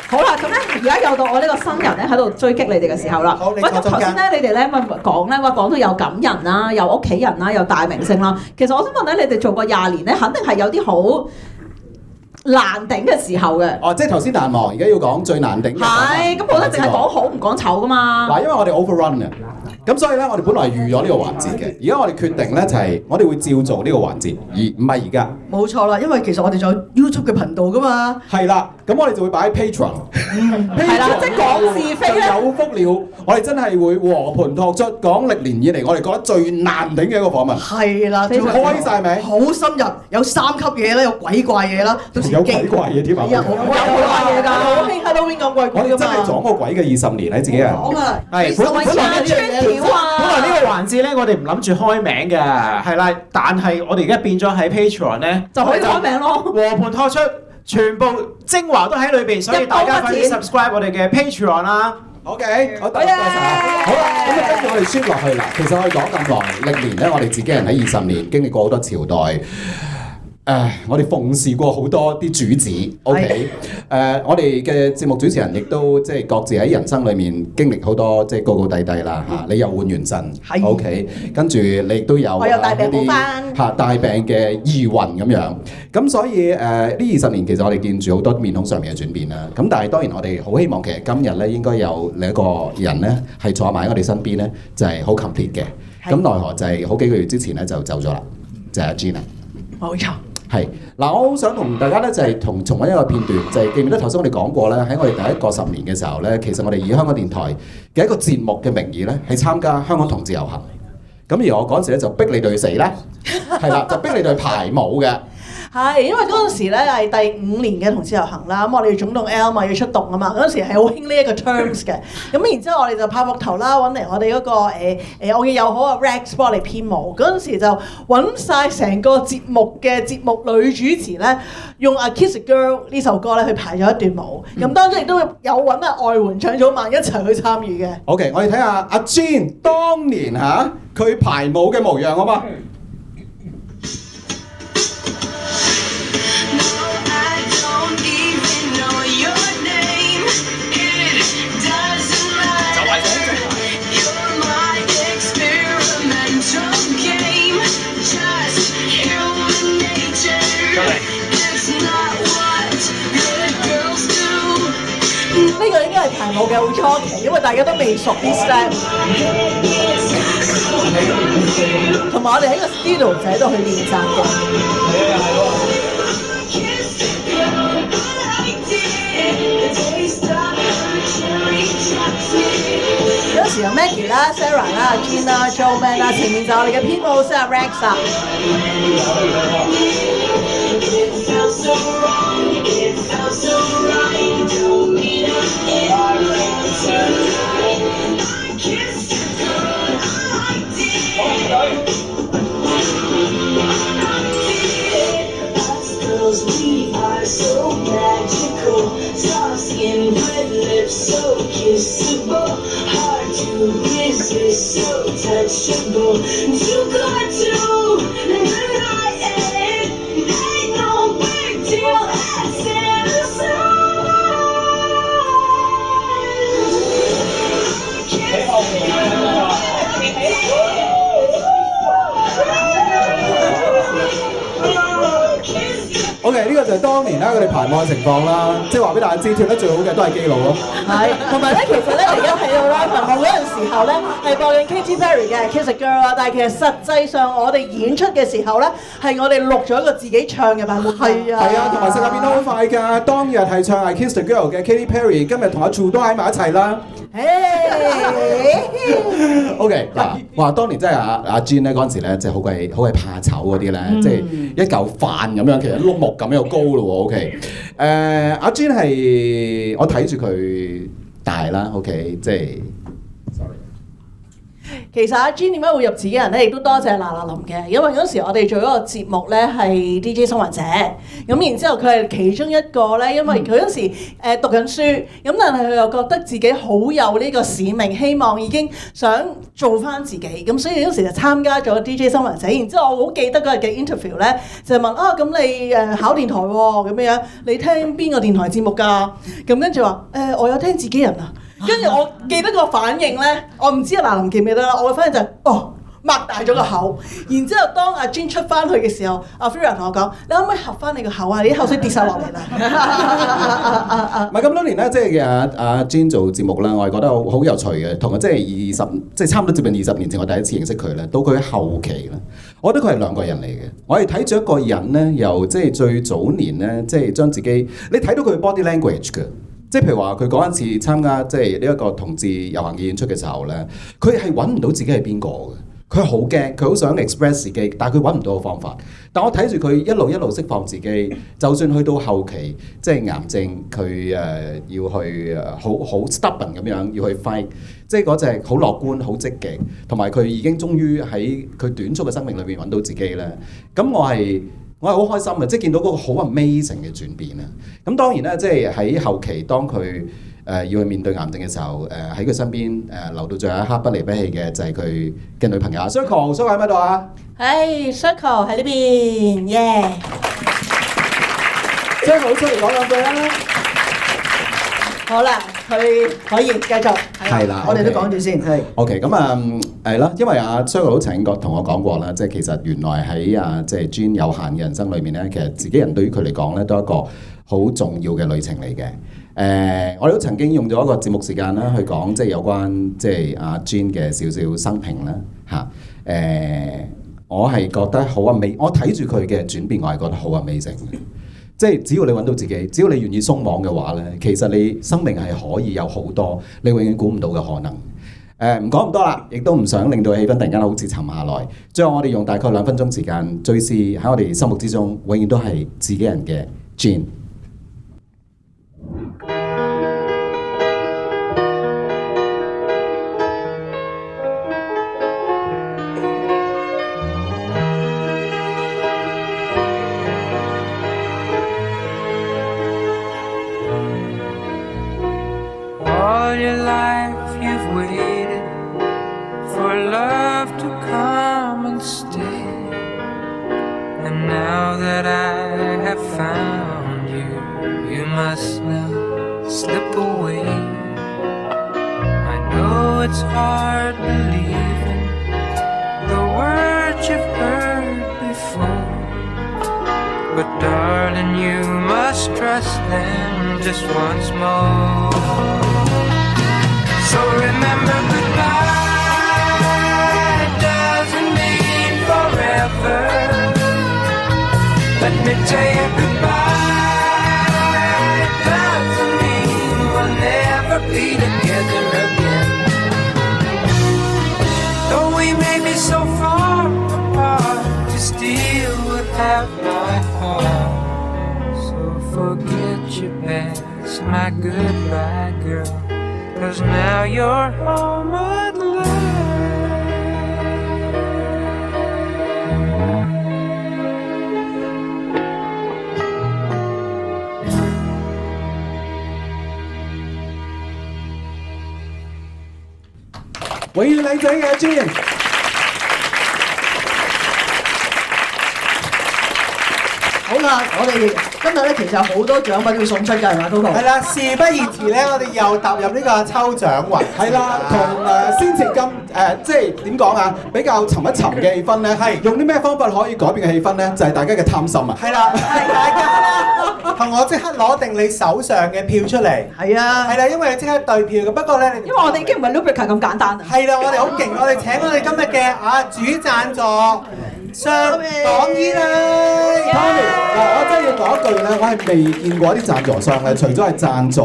好啦，咁咧而家又到我呢個新人咧喺度追擊你哋嘅時候啦。喂，咁頭先咧你哋咧咪講咧話講到有感人啦，有屋企人啦，有大明星啦。其實我想問咧，你哋做過20年咧，肯定係有啲好難頂嘅時候嘅。哦，即係頭先難忘，而家要講最難頂嘅。係，咁冇得淨係講好唔講醜噶嘛。嗱，因為我哋 overrun 嘅，咁所以咧我哋本來預咗呢個環節嘅，而家我哋決定咧就係我哋會照做呢個環節，而唔係而家。冇錯啦，因為其實我哋仲有 YouTube 嘅頻道噶嘛。係啦，咁我哋就會擺喺 Patreon。係啦，即係講是非咧。有福了，我哋真係會和盤托出，講歷年以嚟我哋覺得最難頂嘅一個訪問。係啦，開晒名，好深入，有3級嘢啦，有鬼怪嘢啦，有鬼怪嘢添啊！有鬼怪嘢㗎，好興 Halloween 咁鬼我哋真係撞過鬼嘅20年喺自己人。係本來呢個環節咧，我哋唔諗住開名嘅，係啦，但係我哋而家變咗喺 Patreon 咧，就可以開名咯。和盤托出，全部精華都喺裏邊，所以大家快啲 subscribe 我哋嘅 Patreon 啦。OK， 好多謝晒。好啦，咁跟住我哋 shift 落去啦。其實我哋講咁耐，歷年咧，我哋自己人喺20年經歷過好多朝代。我哋奉侍過好多啲主子，OK，我哋嘅節目主持人亦都即係各自喺人生裏面經歷好多即係高高低低啦嚇。你又換完腎，OK，跟住你亦都有我有大病好返嚇大病嘅疑雲咁樣。咁所以呢20年其實我哋見住好多面孔上面嘅轉變啦。咁但係當然我哋好希望其實今日咧應該有另一個人咧係坐埋喺我哋身邊咧，就係好 complete 嘅。咁奈何就係好幾個月之前咧就走咗啦，就係阿 Gina。冇錯。係嗱，我好想同大家咧就係重溫一個片段，就係記唔記得頭先我哋講過咧，喺我哋第一個10年嘅時候咧，其實我哋以香港電台嘅一個節目嘅名義咧，係參加香港同志遊行。咁而我嗰陣時咧就逼你哋去死啦，係啦，就逼你哋去排舞嘅。係，因為嗰陣時咧係第5年嘅同志遊行啦，咁我哋總動 L 嘛要出動啊嘛，嗰陣時係好興呢一個 terms 嘅，咁然之後我哋就拍膊頭啦，揾嚟我哋嗰個我嘅友好啊 Rex 幫我哋編舞，嗰陣時就揾晒成個節目嘅節目女主持咧，用《A Kiss a Girl》呢首歌咧去排咗一段舞，咁當中亦都有揾外援唱組曼一齊去參與嘅。OK， 我哋睇下阿 Jean 當年嚇佢排舞嘅模樣好嘛？呢個應該係排舞嘅好初期，因為大家都未熟啲 step， 同埋我哋喺個 studio 仔度去練習嘅。有時有 Maggie 啦、Sarah 啦、阿 Jean 啦、Joe Man 啦，前面就我哋嘅編舞師阿 Rex 啊。OK， 呢個就係當年啦，佢哋排舞嘅情況啦，即係話俾大家知，跳得最好嘅都係基佬咯。係，同埋咧，其實咧，而家睇到啦，排舞嗰陣時候咧，係播緊 Katy Perry 嘅《Kiss a Girl》啊，但係其實實際上我哋演出嘅時候咧，係我哋錄咗一個自己唱嘅版本。係啊，係啊，同埋世界變得好快㗎。當日係唱《I Kiss a Girl》嘅 Katy Perry， 今日同阿 True 都喺埋一齊啦。OK 嗱，哇！當年真係阿 Jean 咧嗰陣時咧，即係好鬼怕醜嗰啲咧，即係一嚿飯咁樣，其實碌木咁又高咯喎。OK， 阿 Jean 係我睇住佢大啦。OK， 即係。其實阿 Jean 點解會入自己人咧？亦都多謝嗱嗱臨嘅，因為嗰時我哋做嗰個節目咧係 DJ 生還者，咁然之後佢係其中一個咧，因為佢嗰時讀緊書，咁但係佢又覺得自己好有呢個使命，希望已經想做翻自己，咁所以嗰時就參加咗 DJ 生還者。然之後我好記得嗰日嘅 interview 咧，就問啊，咁你考電台喎，咁樣你聽邊個電台節目㗎？咁跟住話我有聽自己人啊。跟住我記得個反應咧，我唔知阿嗱林記唔記得啦。我嘅反應就係擘大咗個口，然之後當阿 Jean 出翻去嘅時候，阿 Freya 同我講：你可唔可以合翻你個口啊？你啲口水跌晒落嚟啦！唔係咁多年咧，即係阿 Jean 做節目啦，我係覺得好有趣嘅。同佢即係即係差唔多接近20年前，我第一次認識佢咧，到佢後期咧，我覺得佢係兩個人嚟嘅。我係睇住一個人咧，由即係最早年咧，即係將自己，你睇到佢 body language 嘅。即係譬如話，佢嗰一次參加即係呢一個同志遊行嘅演出嘅時候咧，佢係揾唔到自己係邊個嘅，佢好驚，佢好想 express 自己，但係佢揾唔到個方法。但我睇住佢一路釋放自己，就算去到後期即係癌症，佢要去好 stubborn 咁樣要去 fight，即係嗰隻好樂觀、好積極，同埋佢已經終於喺佢短促嘅生命裏邊揾到自己咧。咁我係好開心嘅，即係見到嗰個好 amazing 嘅轉變啊！咁當然咧，即係喺後期當佢要去面對癌症嘅時候，喺佢身邊留到最後一刻不離不棄嘅就係佢嘅女朋友 Circle 喺邊度啊？係 Circle 喺呢邊，耶！Circle 出嚟講兩句啦。好啦，佢可以繼續。係啦，我哋都講住先。係。OK， 咁係啦，因為阿 Circle 都曾經同我講過啦，即係其實原來喺即係 Jean 有限嘅人生裏面咧，其實自己人對於佢嚟講咧都係一個好重要嘅旅程嚟嘅。我哋都曾經用咗一個節目時間啦，去講即係有關即係阿 Jean 嘅少少生平啦嚇。我係覺得好 amazing，我睇住佢嘅轉變，我係覺得好 amazing 嘅。即係只要你揾到自己，只要你願意鬆綁嘅話咧，其實你生命係可以有好多你永遠估唔到嘅可能。唔講咁多啦，亦都唔想令到氣氛突然間好似沉下來。最後我哋用大概2分鐘時間，最是喺我哋心目之中，永遠都係自己人嘅 Jean。All your life you've waited for love to come and stay. And now that I have found you, you must now slip away. I know it's hard believing the words you've heard before, but darling, you must trust them just once more. So remember, goodbye doesn't mean forever. Let me tell you, goodbye doesn't mean we'll never be together again. Though we may be so far apart, you still would have my heart. So forget your past, my goodbye girl, 'cause now you're home at last. 永遠靚仔嘅 Jean。好啦，我哋今日咧其實有好多獎品要送出㗎，係嘛 Coco？ 係啦，事不宜遲咧，我哋又踏入呢個抽獎環。係啦，同先前咁即係點講啊？比較沉一沉嘅氣氛咧，係用啲咩方法可以改變嘅氣氛咧？就係大家嘅貪心啊！係啦，係大家同我即刻攞定你手上嘅票出嚟。係啊，係啦，因為你即刻對票嘅。不過咧，因為我哋已經唔係 Lubricant 咁簡單。係啦，我哋好勁，我哋請我哋今日嘅主贊助商港醫啦。Tommy， 嗱，我真係要講一句咧，我係未見過一啲贊助商咧，除咗係贊助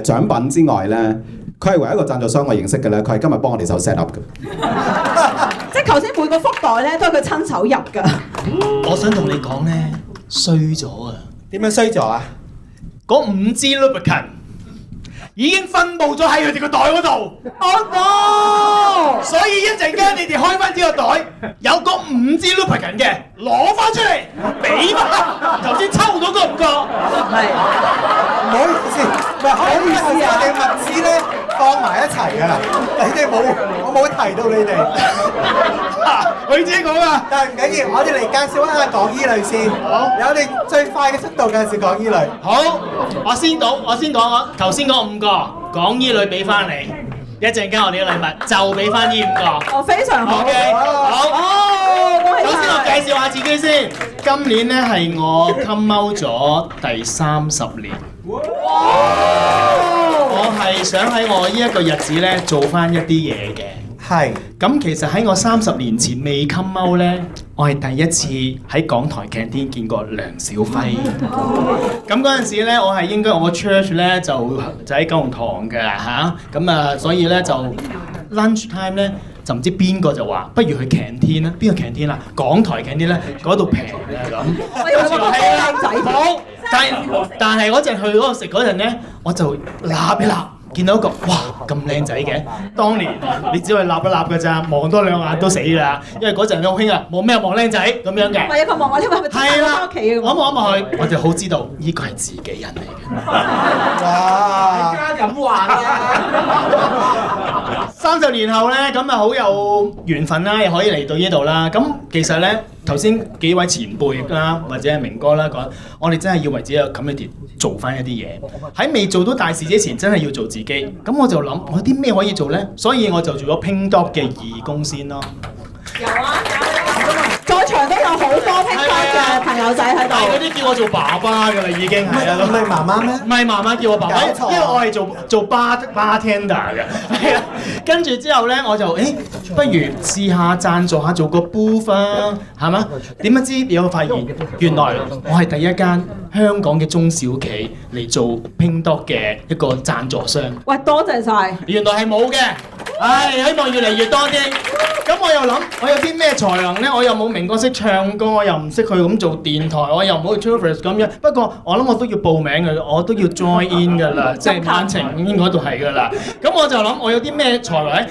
獎品之外咧，佢係唯一一個贊助商我認識嘅咧，佢係今日幫我哋手 set up 嘅。即係頭先每個福袋咧都係佢親手入㗎。我想同你講咧，衰咗啊！點樣衰咗啊？嗰5支 Lubricant 已經分佈咗喺佢哋個袋嗰度。哦，所以一陣間你哋開翻呢個袋，有嗰5支 Lubricant 嘅，攞翻出嚟，俾翻頭先抽到嗰5個。係，唔好意思，唔係可以試我哋物資咧放埋一齊㗎啦，你哋冇，我冇提到你哋。佢自己講啊，但係唔緊要，我哋嚟介紹一下港醫類先。好，有我哋最快嘅速度介紹港醫類。好，我先講頭先嗰5個港醫類俾翻你，一陣間我哋嘅禮物就俾翻呢5個。哦，非常好。OK， 好。首先我介紹下自己先，今年咧係我 come out 咗第30年。我係想喺我呢一個日子咧做翻一啲嘢嘅。係。咁其實喺我30年前未 come out 咧，我係第一次喺港台 canteen 見過梁小輝。咁嗰陣時咧，我係應該我個 church 咧就喺九龍塘嘅嚇，咁啊所以咧就 lunch time 咧就唔知邊個就話，不如去 canteen 啦，邊個 canteen 啦？港台 canteen 咧嗰度平啊咁。好，但係我嗰陣去嗰度食嗰陣咧，我就揦一揦。見到一個哇咁靚仔嘅，當年你只係立一立㗎咋，望多兩眼都死啦，因為嗰陣好興啊，望咩望靚仔咁樣嘅。唔係啊，佢望我，你話係咪係啦，翻屋企嘅？我望一望佢，我就好知道呢個係自己人嚟嘅。哇！家咁話嘅。 30年後咧，咁啊好有緣分啦，又可以嚟到呢度啦。咁其實咧，頭先幾位前輩啦，或者係明哥啦講，我哋真係要為自己嘅 community 做翻一啲嘢。喺未做到大事之前，真係要做自己。咁我就諗，我有啲咩可以做咧？所以我就做咗 Pink Dog 嘅義工先咯。有啊，在場都有好多 Pink Dog 嘅朋友仔喺度。係嗰啲叫我做爸爸㗎啦，已經係啊。唔係媽媽咩？唔係媽媽叫我爸爸，搞錯因為我係做 bartender 嘅。係啊，跟住之後咧，我就不如試下贊助下做個 booth 啊，係嘛？點不知有發現，原來我係第一間香港嘅中小企嚟做 Pink Dog 嘅一個贊助商。喂，多謝晒。原來係冇嘅，希望越嚟越多啲。咁我又諗，我有啲咩才能咧？我又冇明哥識唱歌，我又唔識去咁做電台，我又唔好去 Travis 咁樣。不過我諗我都要報名嘅，我都要 join in 㗎啦，即係晚晴應該都係㗎啦。咁我就諗，我有啲咩才能？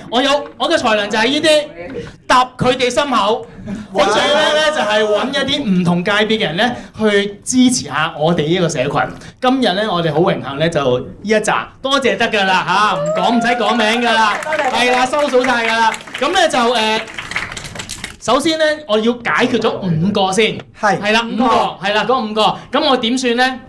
我嘅才能就係呢啲搭佢哋心口。我最叻咧就係揾一啲唔同界別嘅人咧去支持下我哋呢個社群。今日咧我哋好榮幸咧就呢一集，多謝得㗎啦嚇，唔使講名㗎啦，係啦收數晒㗎啦。咁咧就首先咧我要解決咗5個先，係啦5個，係啦嗰5個，咁我點算咧？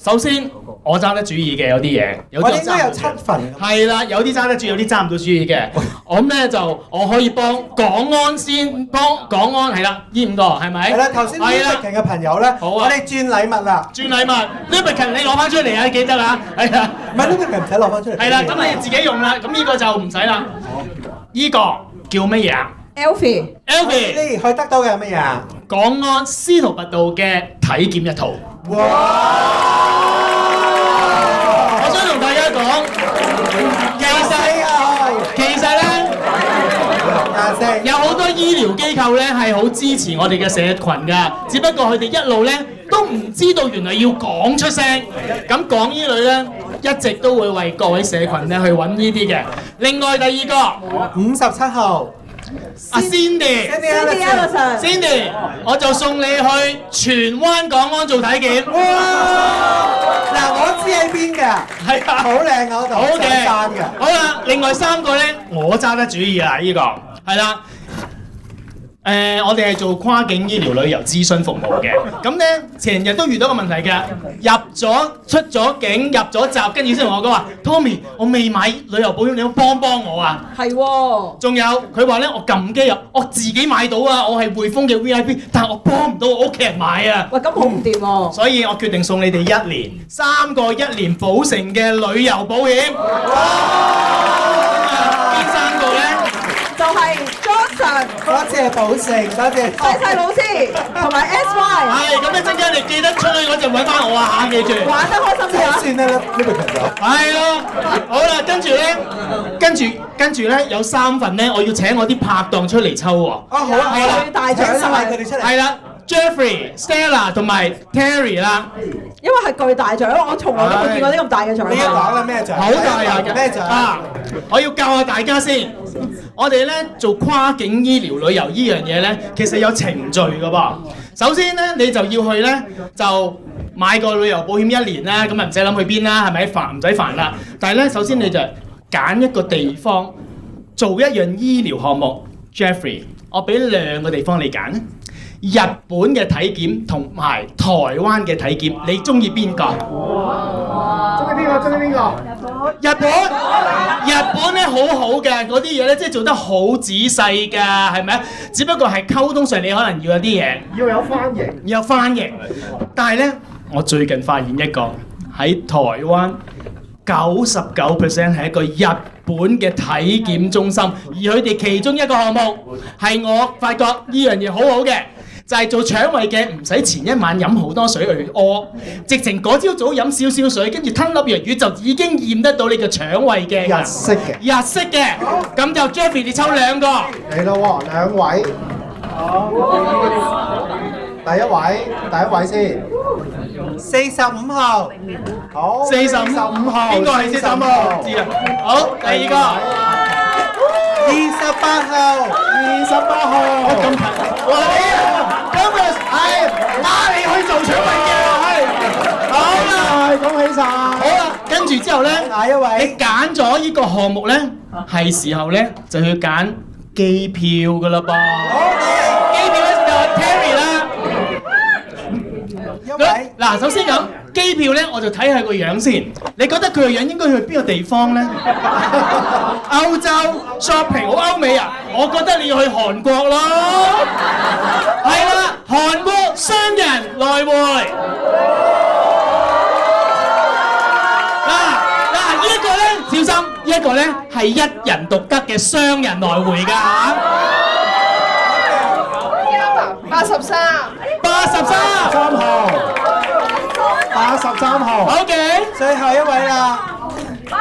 首先我揸得主意嘅有啲嘢，我應該有7份。係啦，有啲揸得主意，有啲揸唔到主意嘅。我咁咧就我可以幫港安先，幫港安係啦，呢5個係咪？係啦，頭先 Lubricant 嘅朋友咧，好啊，我哋轉禮物啦。轉禮物 ，Lubricant 你攞翻出嚟啊，記得啊，係啊。唔係 Lubricant 唔使攞翻出嚟。係啦，咁你自己用啦，咁呢個就唔使啦。呢個叫乜嘢啊 Elfie，你可以得到嘅係乜嘢啊？港安司徒拔道嘅體檢一套。哇！我想同大家講，其實咧，有好多醫療機構咧係好支持我哋嘅社群㗎，只不過佢哋一路咧都唔知道原來要講出聲。咁港醫女咧一直都會為各位社群咧去揾呢啲嘅。另外第2個57號。阿 Cindy， 我就送你去荃灣港安做體檢。哇！嗱，我知喺邊㗎，係啊，好靚嗰度，好嘅，嘅。好啦，另外3個咧，我揸得主意啊，呢個係啦。我哋係做跨境醫療旅遊諮詢服務嘅，咁咧成日都遇到個問題㗎，出咗境入咗閘，跟住先同我講話 ，Tommy， 我未買旅遊保險，你要幫我啊！係喎。仲有佢話咧，我撳機入，我自己買到啊，我係匯豐嘅 VIP， 但係我幫唔到我屋企人買啊！喂，咁好唔掂喎！所以我決定送你哋1年3個1年保誠嘅旅遊保險。邊3個咧？就係 Johnson， 多謝寶成，多謝細老師同埋 SY。係咁，你陣間你記得出去嗰陣揾翻我啊嚇，記住。玩得開心啲啊！算啦，呢個朋友。係咯，好啦，跟住咧有3份咧，我要請我啲拍檔出嚟抽喎。好啊，係啦，大獎曬佢哋出嚟。係啦。Jeffrey、Stella 同埋 Terry 啦，因為係巨大獎，我從來都冇見過呢咁大嘅獎。你要講啦咩獎？好大啊！咩獎啊！我要教下大家先。我哋咧做跨境醫療旅遊呢樣嘢咧，其實有程序㗎噃。首先咧，你就要去咧就買個旅遊保險1年啦，咁啊唔使諗去邊啦，係咪唔使煩啦？但係咧，首先你就揀一個地方做一樣醫療項目。Jeffrey， 我俾2個地方你揀。日本嘅體檢同埋台灣嘅體檢，你中意邊個？中意邊個？日本咧好好嘅嗰啲嘢咧，即係做得好仔細㗎，係咪啊？只不過係溝通上你可能要有啲嘢，要有翻譯。但係咧，我最近發現一個喺台灣99% 係一個日本嘅體檢中心，而佢哋其中一個項目係我發覺呢樣嘢好好嘅。就係做腸胃嘅，唔使前一晚飲好多水去屙，直情嗰朝早飲少少水，跟住吞粒藥丸就已經驗得到你嘅腸胃嘅日式嘅。咁就 Jeffrey 你抽2個。嚟咯喎，2位。第一位先。45號，好45號，邊個係45號？知啦。好，第二個28號，28號。咁近，哇你啊，今日係拉你去做搶運嘅，係。好啦，恭喜晒。好啦，跟住之後咧，下一位，你揀咗呢個項目咧，係時候咧就要揀機票噶啦噃。機票咧就係 Terry 啦。嗱，首先咁機票咧，我就睇下個樣先。你覺得佢個樣應該去邊個地方咧？歐洲 shopping 好歐美啊！我覺得你要去韓國咯。係啦，韓國雙人來回。嗱，呢一個咧小心，呢一個咧係一人獨得嘅雙人來回㗎嚇。83號。83號。OK，最後一位啦。83，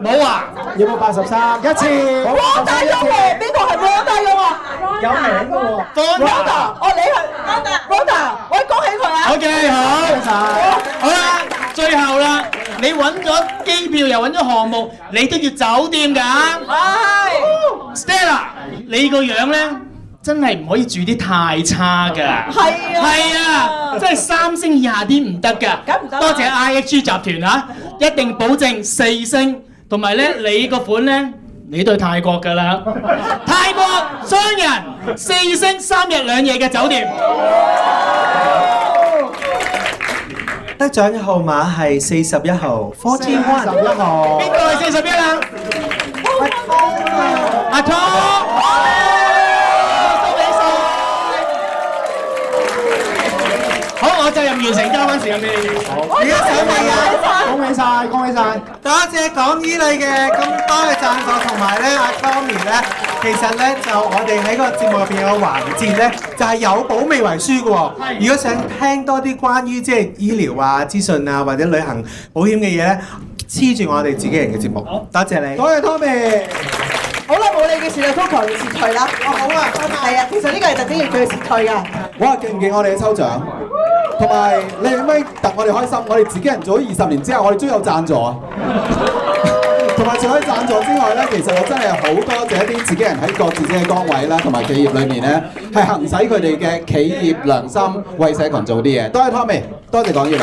冇啊？有冇83？一次。汪大勇喎，邊個係汪大勇啊？有名㗎喎。Ronda，你係 Ronda，我恭喜佢啊 OK， 好啦，最後啦，你揾咗機票又揾咗項目，你都要酒店㗎。係。Stella，你個樣咧真係唔可以住啲太差㗎。係啊，真係3星以下啲唔得㗎。梗唔得啦。多謝 IHG 集團啊，一定保證4星，同埋咧你個款咧，你都去泰國㗎啦。泰國雙人4星3日2夜嘅酒店。得獎嘅號碼係41號，41號。邊個係41啊？阿湯。好，我責任完成，交翻時間俾你。而家想問啊，恭喜晒，恭喜晒！多謝港伊利嘅咁多嘅贊助，同埋咧阿 Tommy 咧，其實咧就我哋喺個節目入邊有個環節咧，就係有保未為輸嘅喎。如果想聽多啲關於即係醫療啊、資訊啊或者旅行保險嘅嘢咧，黐住我哋自己人嘅節目。多謝你，多謝 Tommy。好啦，冇你嘅事啦，Coco 要撤退啦。哦，好啊，係啊，其實呢個係特登要佢撤退㗎。哇，勁唔勁我哋嘅抽獎？同埋你可唔可以戥我哋開心？我哋自己人做咗20年之後，我哋終於有贊助啊！同埋除咗贊助之外咧，其實我真係好多謝一啲自己人喺各自己嘅崗位啦，同埋企業裏面咧，係行使佢哋嘅企業良心，為社群做啲嘢。多謝 Tommy，多謝港伊利。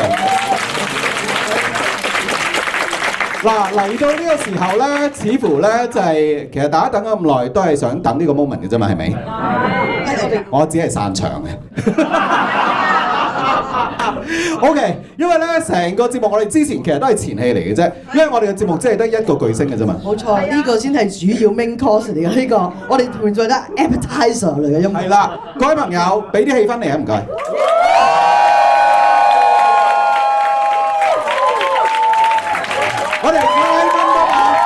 嗱，嚟到呢個時候咧，似乎咧就係、其實大家等咗咁耐，都係想等呢個 moment 嘅啫嘛，係咪？我只係散場嘅。OK， 因為咧成個節目我哋之前其實都係前戲嚟嘅啫，因為我哋嘅節目只係得一個巨星嘅啫嘛。冇錯，呢個先係主要 main course 嚟嘅呢個，我哋存在得 appetizer 嚟嘅音樂。係啦，各位朋友，俾啲氣氛嚟啊，唔該。我哋開心多嘛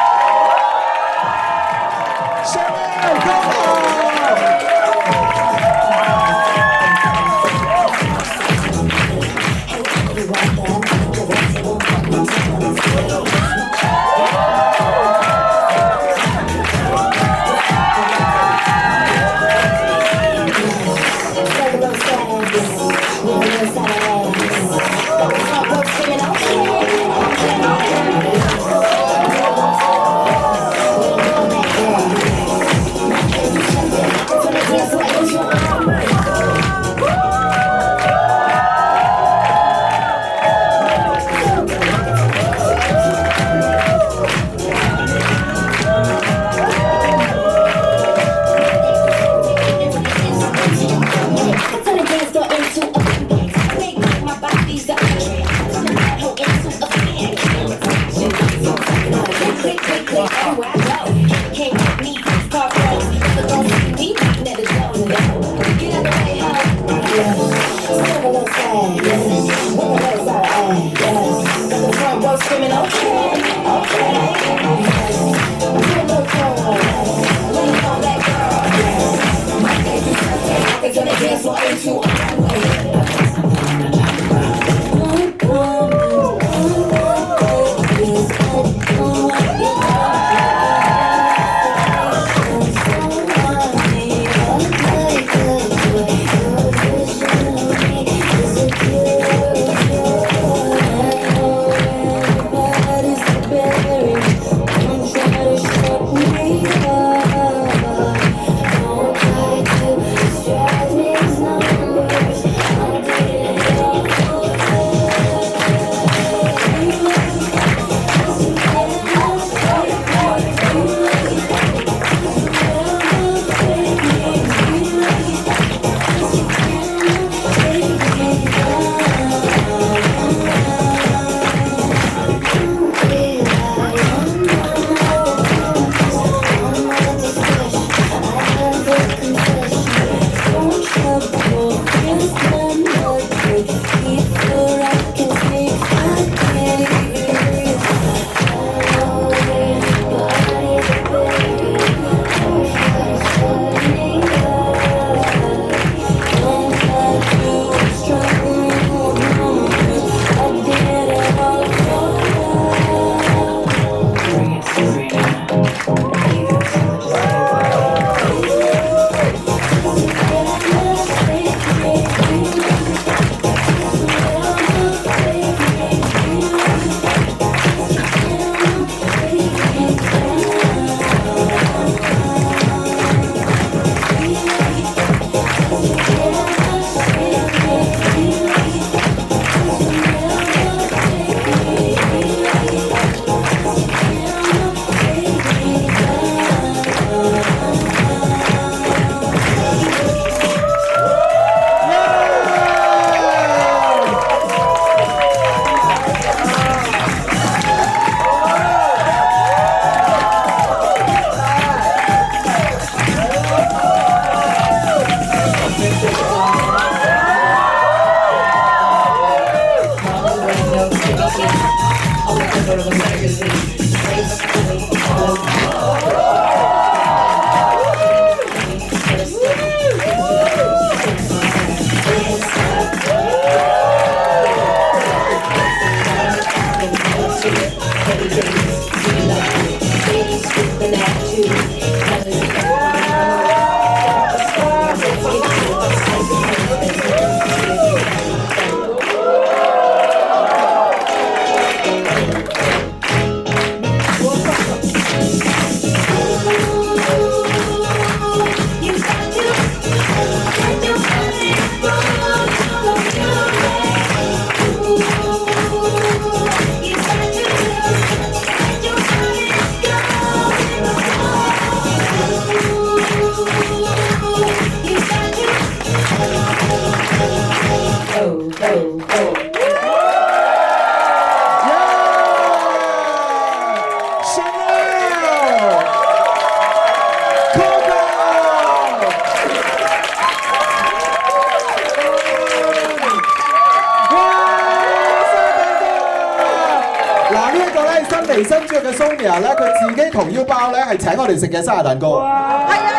微新豬肉嘅 Sonia 咧，佢自己掏腰包咧係請我哋食嘅生日蛋糕。係啊，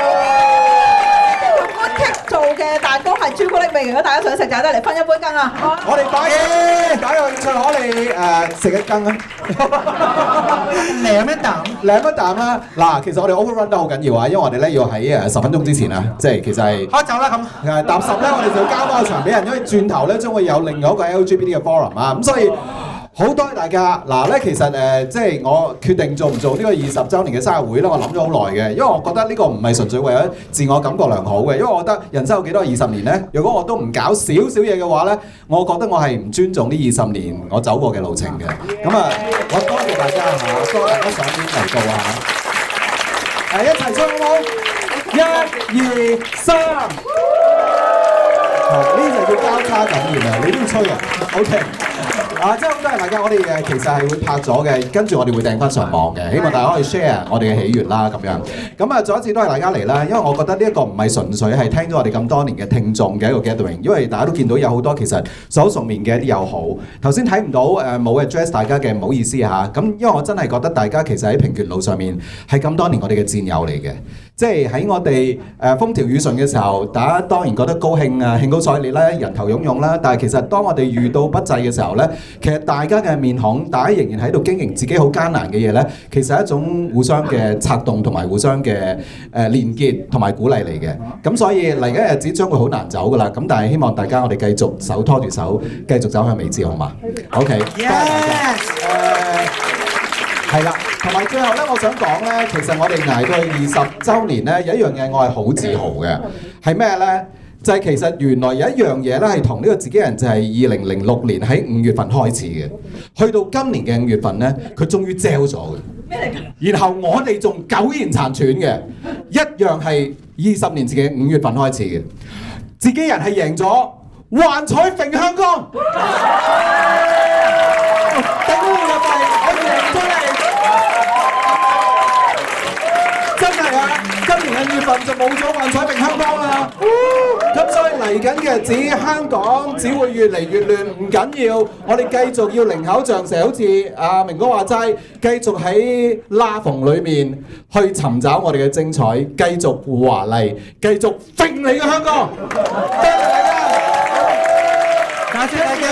用 good cake 做嘅蛋糕係朱古力味，如果大家想食就得嚟分一杯羹啊！我哋擺有興趣可你食一羹啊！舐一啖啦！嗱，其實我哋 overrun 得好緊要啊，因為我哋咧要喺10分鐘之前啊，即係其實係開走啦咁。踏10咧，我哋就要交翻個場俾人，因為轉頭咧將會有另外一個 LGBT 嘅 forum 啊，咁所以。好多謝大家嗱咧，其實即係我決定做唔做呢個20週年嘅生日會咧，我諗咗好耐嘅，因為我覺得呢個唔係純粹為咗自我感覺良好嘅，因為我覺得人生有幾多20年咧？如果我都唔搞少少嘢嘅話咧，我覺得我係唔尊重呢20年我走過嘅路程嘅。咁啊，我多謝大家嚇，多謝大家上邊嚟到啊！一齊唱好冇？1、2、3，呢就叫交叉感染啊！你都要吹啊 ？OK。即係好多謝大家，我哋其實係會拍咗嘅，跟住我哋會掟翻上網嘅，希望大家可以 share 我哋嘅喜悅啦咁樣。咁啊，再一次多謝大家嚟啦，因為我覺得呢一個唔係純粹係聽咗我哋咁多年嘅聽眾嘅一個 gathering，因為大家都見到有好多其實手熟面嘅一啲友好。頭先睇唔到冇 address 大家嘅，唔好意思嚇。咁因為我真係覺得大家其實喺平權路上面係咁多年我哋嘅戰友嚟嘅。即係喺我哋風調雨順嘅時候，大家當然覺得高興啊，興高采烈啦，人頭湧湧啦。但係其實當我哋遇到不濟嘅時候咧，其實大家嘅面孔，大家仍然喺度經營自己好艱難嘅嘢咧，其實係一種互相嘅策動同埋互相嘅連結同埋鼓勵嚟嘅。咁所以嚟緊日子將會好難走㗎啦。咁但係希望大家我哋繼續手拖住手，繼續走向未知，好嘛 ？OK， 多謝大家。係啦，同埋最後咧，我想講咧，其實我哋捱到去20週年咧，有一樣嘢我係好自豪嘅，係咩咧？就係其實原來有一樣嘢咧，係同呢個自己人就係2006年喺5月份開始嘅，去到今年嘅5月份咧，佢終於焦咗嘅。咩嚟㗎？然後我哋仲苟延殘喘嘅，一樣係20年前嘅5月份開始嘅，自己人係贏咗幻彩揈香港。頂你個肺！我贏咗你！真係啊！今年嘅5月份就冇咗幻彩揈香港啦。咁所以嚟緊嘅日子，香港只會越嚟越亂，唔緊要，我哋繼續要靈口像蛇，好似阿明哥話齋，繼續喺拉縫裏面去尋找我哋嘅精彩，繼續華麗，繼續揈你嘅香港。多謝大家，多謝大家。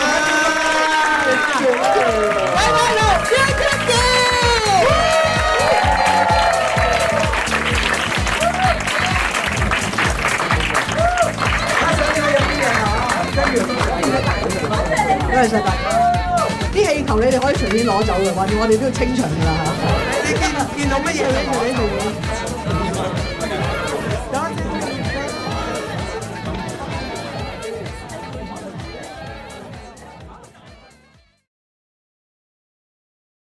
多謝大家！啲氣球你哋可以隨便攞走嘅，或者我哋都要清場㗎啦嚇。你見到乜嘢咧？你哋